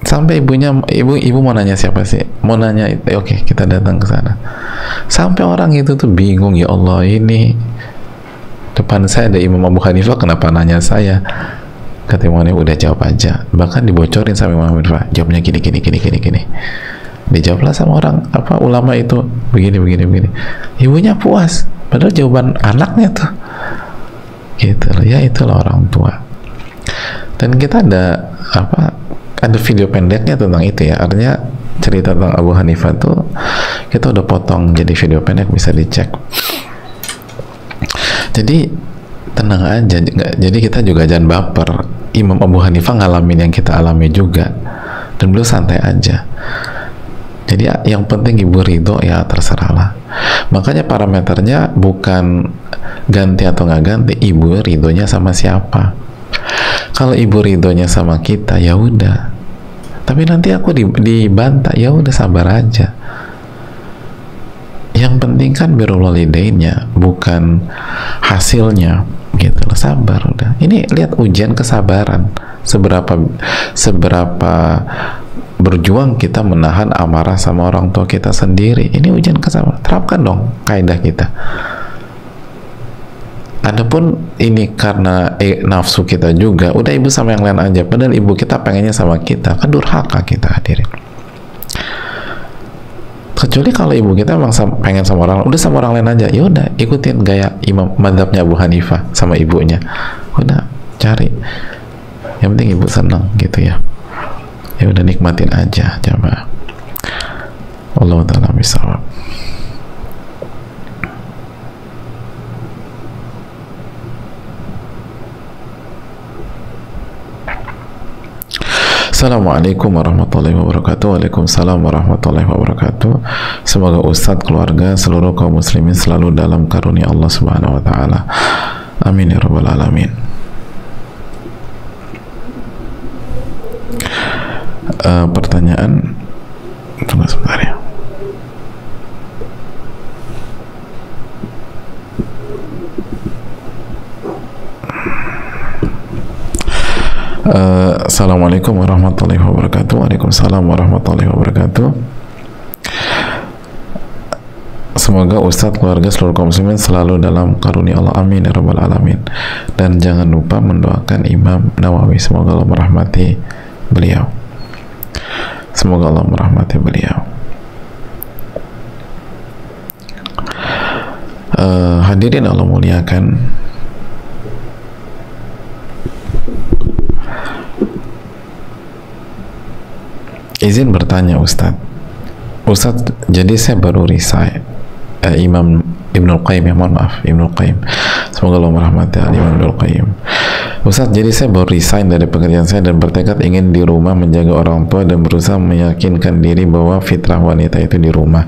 sampai ibu mau nanya siapa sih, mau nanya, oke, kita datang ke sana. Sampai orang itu tuh bingung, ya Allah, ini depan saya ada Imam Abu Hanifah, kenapa nanya saya? Kata Imam Hanifah, udah jawab aja. Bahkan dibocorin sama Imam Hanifah, jawabnya gini. Dijawablah sama orang ulama itu begini. Ibunya puas, padahal jawaban anaknya tuh, gitu loh. Ya, itulah orang tua. Dan kita ada video pendeknya tentang itu ya, artinya cerita tentang Abu Hanifah tuh kita udah potong jadi video pendek, bisa dicek. Jadi tenang aja, jadi kita juga jangan baper. Imam Abu Hanifah ngalamin yang kita alami juga, dan beliau santai aja. Jadi yang penting ibu ridho, ya terserahlah. Makanya parameternya bukan ganti atau nggak ganti, ibu ridhonya sama siapa. Kalau ibu ridhonya sama kita, ya udah. Tapi nanti aku dibantah, ya udah, sabar aja. Yang penting kan birrul walidainnya, bukan hasilnya, gitu loh. Sabar udah. Ini lihat ujian kesabaran, seberapa berjuang kita menahan amarah sama orang tua kita sendiri. Ini ujian kesabaran. Terapkan dong kaidah kita. Adapun ini karena nafsu kita juga, udah ibu sama yang lain aja, padahal ibu kita pengennya sama kita, kan durhaka kita, hadirin. Kecuali kalau ibu kita emang pengen sama orang, udah sama orang lain aja, ya udah ikutin gaya imam madhabnya Abu Hanifah sama ibunya, udah cari, yang penting ibu senang gitu ya. Ya udah nikmatin aja, coba. Allah ta'ala bisawab. Assalamualaikum warahmatullahi wabarakatuh. Waalaikumsalam warahmatullahi wabarakatuh. Semoga Ustadz, keluarga, seluruh kaum muslimin selalu dalam karunia Allah Subhanahu wa taala. Amin ya rabbal alamin. Pertanyaan, tunggu sebentar ya. Assalamualaikum warahmatullahi wabarakatuh. Waalaikumsalam warahmatullahi wabarakatuh. Semoga Ustadz, keluarga, seluruh kaum muslimin selalu dalam karunia Allah. Amin ya rabbal alamin. Dan jangan lupa mendoakan Imam Nawawi, semoga Allah merahmati beliau. Semoga Allah merahmati beliau. Hadirin Allah muliakan, izin bertanya Ustadz. Ustadz, jadi saya baru resign. Imam Ibnul Qayyim, ya, mohon maaf, Ibnul Qayyim, semoga Allah merahmati Imam Ibnul Qayyim. Ustadz, jadi saya baru resign dari pekerjaan saya dan bertekad ingin di rumah menjaga orang tua dan berusaha meyakinkan diri bahwa fitrah wanita itu di rumah.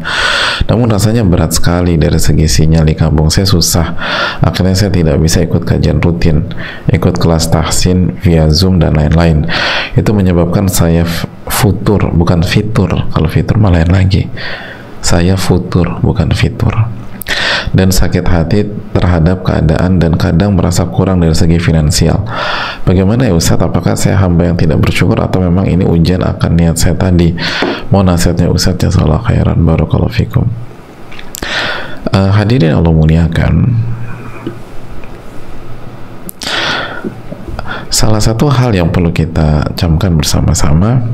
Namun rasanya berat sekali dari segi sinyal di kampung saya susah. Akhirnya saya tidak bisa ikut kajian rutin, ikut kelas tahsin via Zoom dan lain-lain. Itu menyebabkan saya futur, bukan fitur. Kalau fitur malah lain lagi. Saya futur, bukan fitur. Dan sakit hati terhadap keadaan dan kadang merasa kurang dari segi finansial. Bagaimana ya Ustadz? Apakah saya hamba yang tidak bersyukur atau memang ini ujian akan niat saya tadi? Mohon nasihatnya Ustadz, jazakallahu khairan, barakallahu fikum. Hadirin Allah muliakan, salah satu hal yang perlu kita camkan bersama-sama,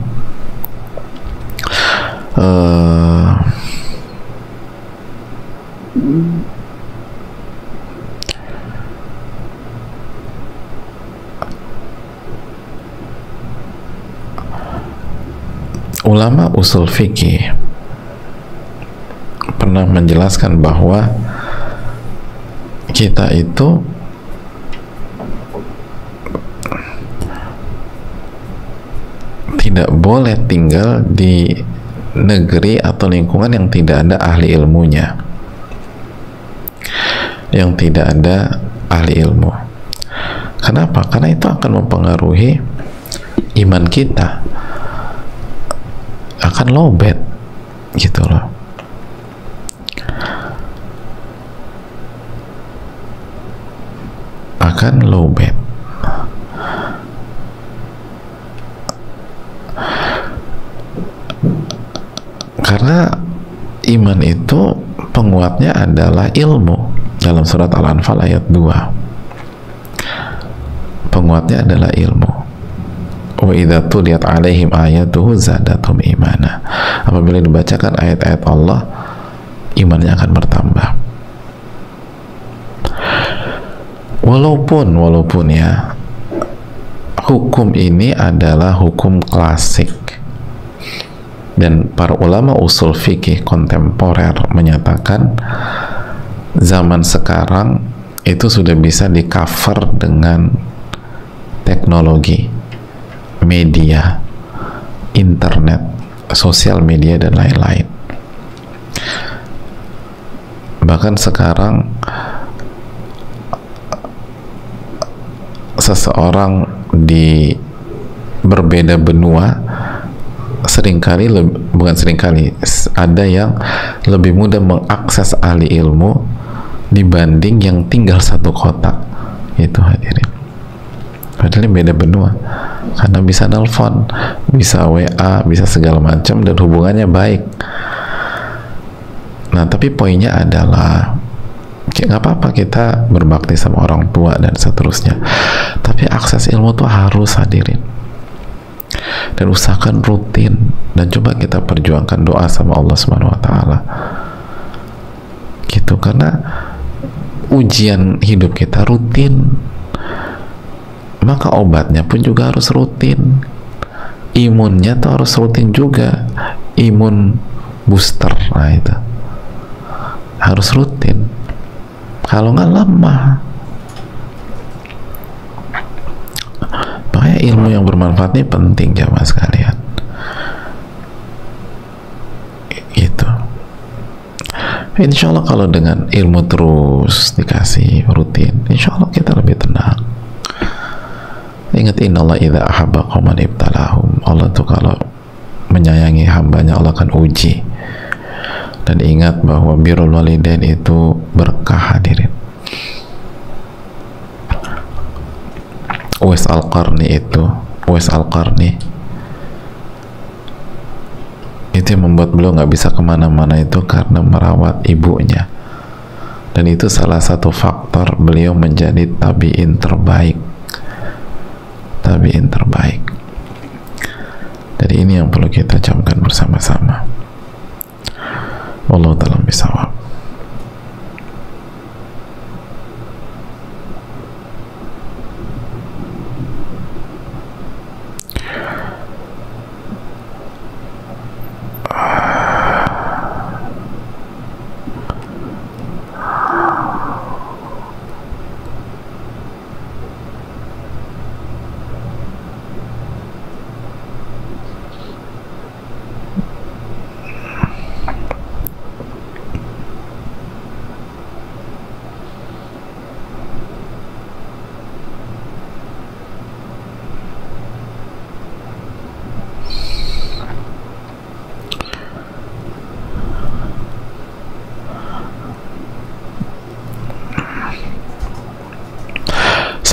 ulama usul fikih pernah menjelaskan bahwa kita itu tidak boleh tinggal di negeri atau lingkungan yang tidak ada ahli ilmunya, yang tidak ada ahli ilmu. Kenapa? Karena itu akan mempengaruhi iman kita, akan lowbat gitu loh. Akan lowbat. Karena iman itu penguatnya adalah ilmu. Dalam surat Al-Anfal ayat 2, penguatnya adalah ilmu. Wa idza tuliyat alaihim ayatuhu zadatum imana. Apabila dibacakan ayat-ayat Allah, imannya akan bertambah. Walaupun ya, hukum ini adalah hukum klasik, dan para ulama usul fikih kontemporer menyatakan zaman sekarang itu sudah bisa di cover dengan teknologi, media, internet, sosial media, dan lain-lain. Bahkan sekarang seseorang di berbeda benua ada yang lebih mudah mengakses ahli ilmu dibanding yang tinggal satu kota. Itu hadirin, padahal beda benua, karena bisa nelpon, bisa WA, bisa segala macam, dan hubungannya baik. Nah, tapi poinnya adalah nggak apa-apa kita berbakti sama orang tua dan seterusnya, tapi akses ilmu tuh harus, hadirin, dan usahakan rutin, dan coba kita perjuangkan doa sama Allah Subhanahu wa taala gitu, karena ujian hidup kita rutin, maka obatnya pun juga harus rutin, imunnya tuh harus rutin juga, imun booster. Nah itu harus rutin, kalau nggak lemah. Makanya ilmu yang bermanfaat ini penting jamaah sekalian. Itu insya Allah kalau dengan ilmu terus dikasih rutin, insya Allah kita lebih tenang. Ingat, innallaha idza ahabba qauman ibtalahum. Allah tuh kalau menyayangi hambanya, Allah akan uji. Dan ingat bahwa birrul walidain itu berkah, hadirin. Uwais Al-Qarni itu yang membuat beliau nggak bisa kemana-mana itu karena merawat ibunya, dan itu salah satu faktor beliau menjadi tabi'in terbaik. Jadi ini yang perlu kita camkan bersama-sama. Wallahu ta'ala bishawab.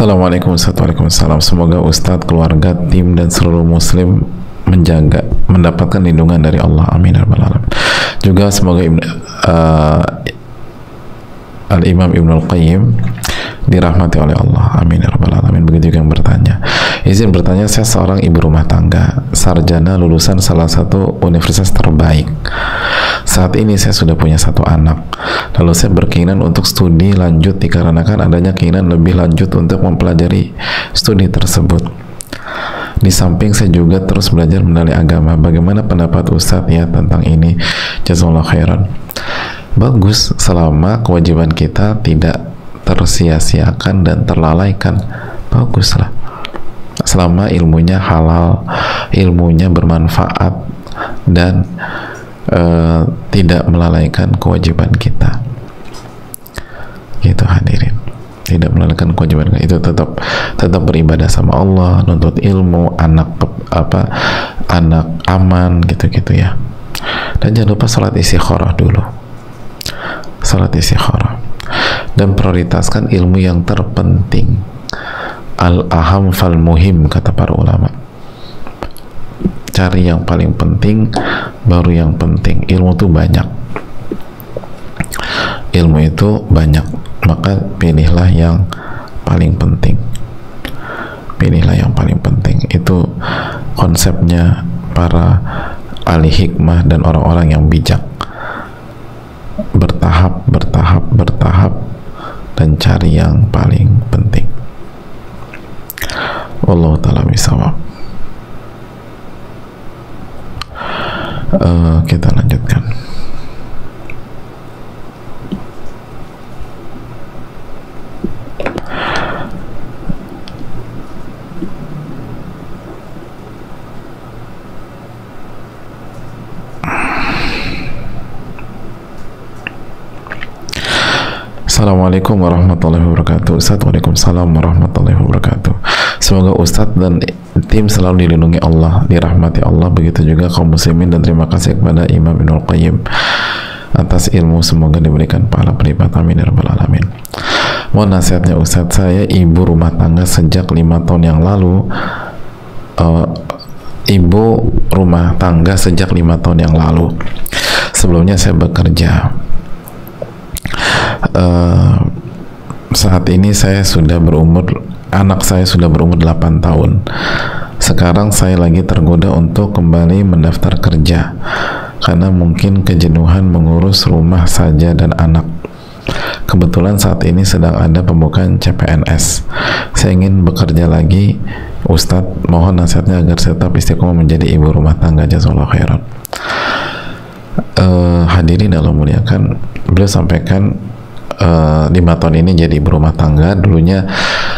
Assalamualaikum warahmatullahi wabarakatuh. Semoga Ustadz, keluarga, tim, dan seluruh muslim mendapatkan lindungan dari Allah. Amin ya rabbal alamin. Juga semoga Al-Imam Ibnul Qayyim dirahmati oleh Allah. Amin ya rabbal alamin. Begitu juga yang bertanya. Izin bertanya, saya seorang ibu rumah tangga, sarjana lulusan salah satu universitas terbaik. Saat ini saya sudah punya satu anak. Lalu saya berkeinginan untuk studi lanjut dikarenakan adanya keinginan lebih lanjut untuk mempelajari studi tersebut. Di samping saya juga terus belajar mendalami agama. Bagaimana pendapat Ustadz ya tentang ini? Jazakallahu khairan. Bagus, selama kewajiban kita tidak tersia-siakan dan terlalaikan, baguslah. Selama ilmunya halal, ilmunya bermanfaat, dan tidak melalaikan kewajiban kita. Gitu hadirin, tidak melalaikan kewajiban kita. Itu tetap beribadah sama Allah, nuntut ilmu, anak aman, gitu-gitu ya. Dan jangan lupa salat istikharah dulu, salat istikharah, dan prioritaskan ilmu yang terpenting. Al-aham fal muhim, kata para ulama. Cari yang paling penting, baru yang penting. Ilmu itu banyak, maka pilihlah yang paling penting. Itu konsepnya para ahli hikmah dan orang-orang yang bijak. Bertahap, dan cari yang paling penting. Wallahu ta'ala bishawab. Kita lanjutkan. Assalamualaikum warahmatullahi wabarakatuh. Ustadz, waalaikumsalam warahmatullahi wabarakatuh. Semoga Ustadz dan tim selalu dilindungi Allah, dirahmati Allah. Begitu juga kaum muslimin, dan terima kasih kepada Imam Ibnul Qayyim atas ilmu. Semoga diberikan pahala berlipat. Amin ya rabbal alamin. Mohon nasihatnya Ustadz, saya ibu rumah tangga sejak 5 tahun yang lalu. Ibu rumah tangga sejak 5 tahun yang lalu. Sebelumnya saya bekerja. Saat ini anak saya sudah berumur 8 tahun. Sekarang saya lagi tergoda untuk kembali mendaftar kerja karena mungkin kejenuhan mengurus rumah saja dan anak. Kebetulan saat ini sedang ada pembukaan CPNS. Saya ingin bekerja lagi. Ustadz, mohon nasihatnya agar saya tetap istiqomah menjadi ibu rumah tangga. Jazakallahu khairan. Hadirin Allah muliakan, beliau sampaikan 5 tahun ini jadi berumah tangga, dulunya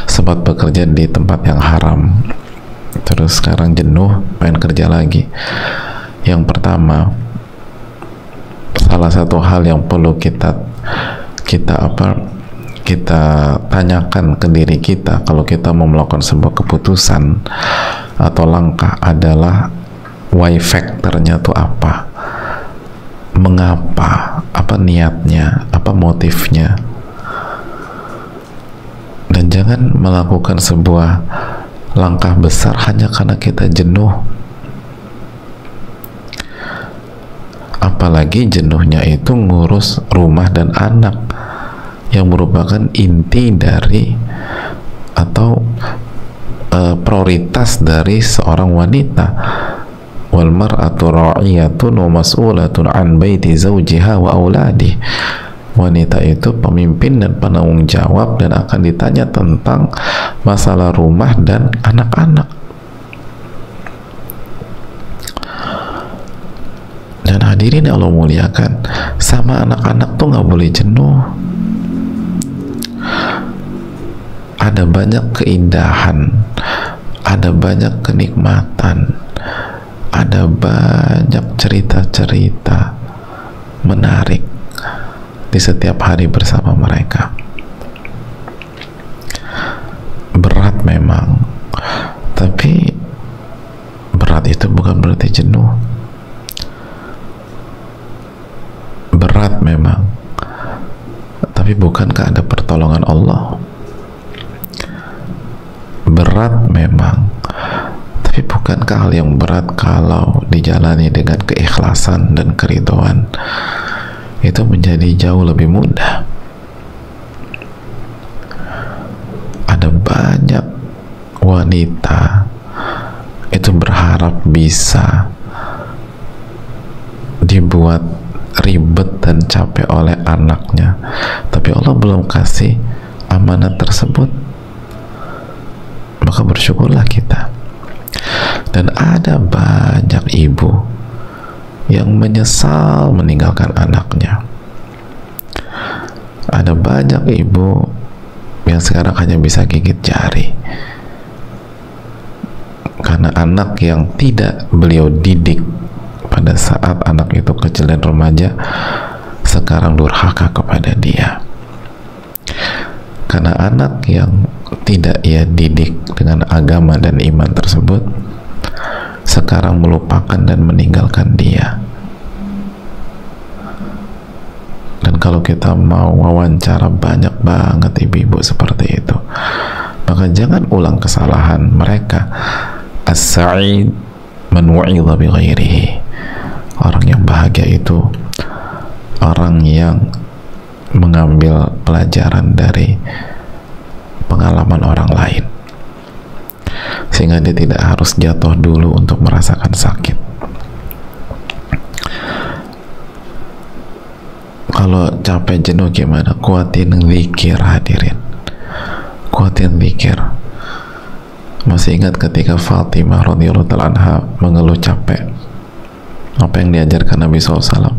sempat bekerja di tempat yang haram, terus sekarang jenuh pengen kerja lagi. Yang pertama, salah satu hal yang perlu kita tanyakan ke diri kita kalau kita mau melakukan sebuah keputusan atau langkah adalah why factornya tuh apa, mengapa, apa niatnya, apa motifnya. Dan jangan melakukan sebuah langkah besar hanya karena kita jenuh, apalagi jenuhnya itu ngurus rumah dan anak yang merupakan inti dari atau prioritas dari seorang wanita. Wal mar'atu ra'iyatun wa mas'ulatun an baiti zawjiha wa auladi. Wanita itu pemimpin dan penanggung jawab dan akan ditanya tentang masalah rumah dan anak-anak. Dan hadirin yang Allah muliakan, sama anak-anak tuh nggak boleh jenuh. Ada banyak keindahan, ada banyak kenikmatan, ada banyak cerita-cerita menarik di setiap hari bersama mereka. Berat memang, tapi berat itu bukan berarti jenuh. Berat memang, tapi bukankah ada pertolongan Allah? Berat memang, tapi bukankah hal yang berat kalau dijalani dengan keikhlasan dan keridhaan itu menjadi jauh lebih mudah? Ada banyak wanita itu berharap bisa dibuat ribet dan capek oleh anaknya, tapi Allah belum kasih amanat tersebut. Maka bersyukurlah kita. Dan ada banyak ibu yang menyesal meninggalkan anaknya. Ada banyak ibu yang sekarang hanya bisa gigit jari karena anak yang tidak beliau didik pada saat anak itu kecil dan remaja sekarang durhaka kepada dia. Karena anak yang tidak ia didik dengan agama dan iman tersebut sekarang melupakan dan meninggalkan dia. Dan kalau kita mau wawancara banyak banget ibu-ibu seperti itu, maka jangan ulang kesalahan mereka. As-sa'id man wa'idha bi ghairihi. Orang yang bahagia itu orang yang mengambil pelajaran dari pengalaman orang lain, sehingga dia tidak harus jatuh dulu untuk merasakan sakit. Kalau capek jenuh gimana? Kuatin zikir, hadirin, kuatin zikir. Masih ingat ketika Fatimah radhiyallahu ta'ala anha mengeluh capek, apa yang diajarkan Nabi SAW?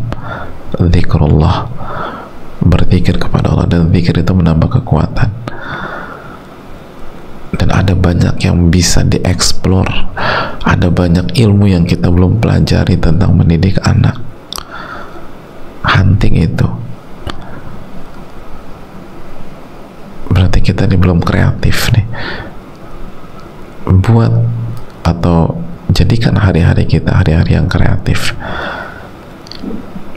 Zikrullah, berzikir kepada Allah, dan zikir itu menambah kekuatan. Dan ada banyak yang bisa dieksplor, ada banyak ilmu yang kita belum pelajari tentang mendidik anak. Hunting itu berarti kita ini belum kreatif nih. Buat atau jadikan hari-hari kita hari-hari yang kreatif.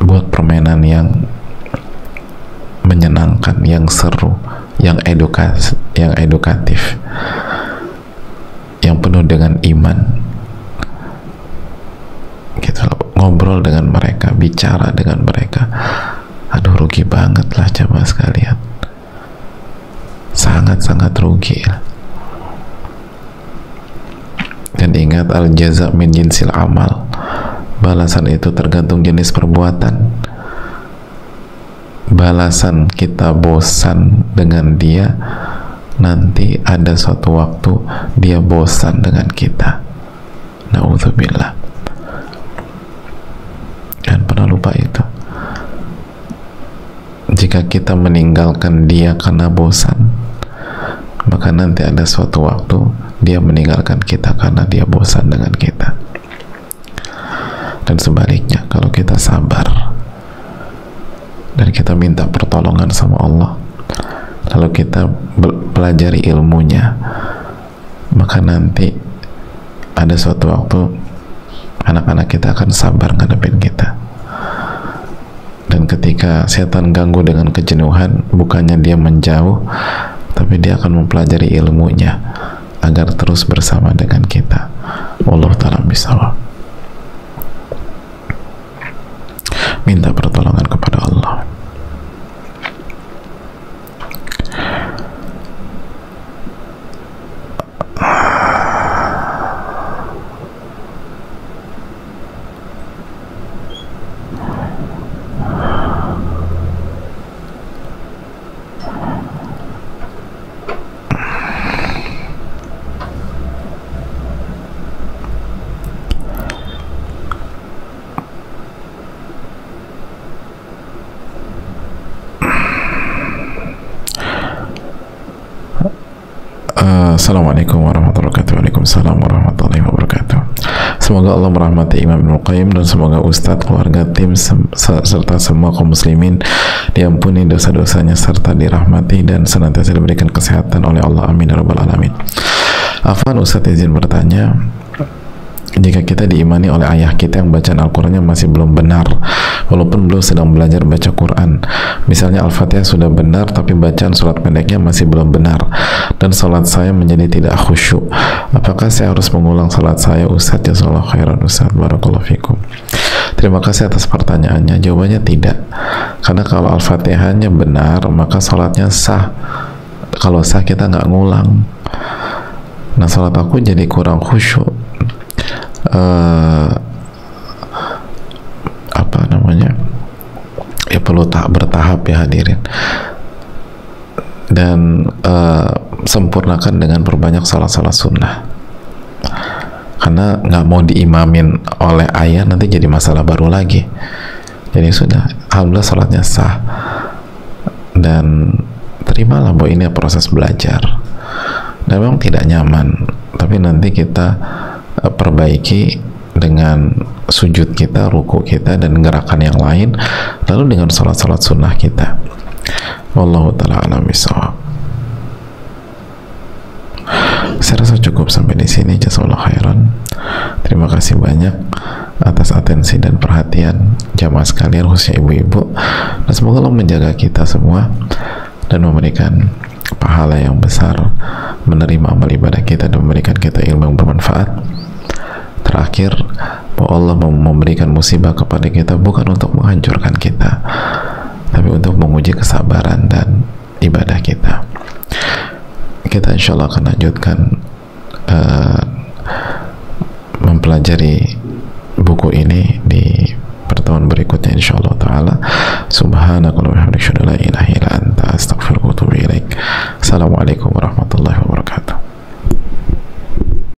Buat permainan yang menyenangkan, yang seru, yang edukatif, yang penuh dengan iman, gitu loh. Ngobrol dengan mereka, bicara dengan mereka. Aduh, rugi banget lah coba sekalian, sangat-sangat rugi. Dan ingat, al jaza min jinsil amal, balasan itu tergantung jenis perbuatan. Balasan kita bosan dengan dia, nanti ada suatu waktu dia bosan dengan kita. Na'udzubillah. Dan pernah lupa itu. Jika kita meninggalkan dia karena bosan, maka nanti ada suatu waktu dia meninggalkan kita karena dia bosan dengan kita. Dan sebaliknya, kalau kita sabar dan kita minta pertolongan sama Allah, lalu kita pelajari ilmunya, maka nanti ada suatu waktu anak-anak kita akan sabar ngadepin kita. Dan ketika setan ganggu dengan kejenuhan, bukannya dia menjauh, tapi dia akan mempelajari ilmunya agar terus bersama dengan kita. Wallahu ta'ala bishawab. Minta pertolongan kepada Allah. Assalamualaikum warahmatullahi wabarakatuh. Waalaikumsalam warahmatullahi wabarakatuh. Semoga Allah merahmati Imam Ibnul Qayyim, dan semoga Ustadz, keluarga, tim, serta semua kaum muslimin diampuni dosa-dosanya serta dirahmati dan senantiasa diberikan kesehatan oleh Allah. Amin ya rabbal alamin. Afwan, Ustadz izin bertanya, jika kita diimani oleh ayah kita yang bacaan Al-Qurannya masih belum benar, walaupun beliau sedang belajar baca Quran, misalnya Al-Fatihah sudah benar tapi bacaan surat pendeknya masih belum benar, dan salat saya menjadi tidak khusyuk, apakah saya harus mengulang salat saya? Ustadz, jazakallahu khairan Ustadz, barakallahu fikum. Terima kasih atas pertanyaannya. Jawabannya tidak, karena kalau Al-Fatihahnya benar maka salatnya sah. Kalau sah kita nggak ngulang. Nah, salat aku jadi kurang khusyuk, apa namanya, ya perlu bertahap ya hadirin, dan sempurnakan dengan perbanyak salat-salat sunnah, karena nggak mau diimamin oleh ayah nanti jadi masalah baru lagi. Jadi sudah, alhamdulillah salatnya sah, dan terimalah bahwa ini proses belajar, dan memang tidak nyaman, tapi nanti kita perbaiki dengan sujud kita, ruku kita, dan gerakan yang lain, lalu dengan salat-salat sunnah kita. Wallahu ta'ala a'lam bishawab. Saya rasa cukup sampai di sini. Jazakallahu khairan. Terima kasih banyak atas atensi dan perhatian jamaah sekalian, khususnya ibu-ibu, dan semoga Allah menjaga kita semua dan memberikan pahala yang besar, menerima amal ibadah kita, dan memberikan kita ilmu yang bermanfaat. Terakhir, bahwa Allah memberikan musibah kepada kita bukan untuk menghancurkan kita, tapi untuk menguji kesabaran dan ibadah kita. Kita insya Allah akan lanjutkan mempelajari buku ini di pertemuan berikutnya insya Allah ta'ala. Subhanakallahumma wa bihamdika, la ilaha illa anta, astaghfiruka wa atubu ilaik. Assalamualaikum warahmatullahi wabarakatuh.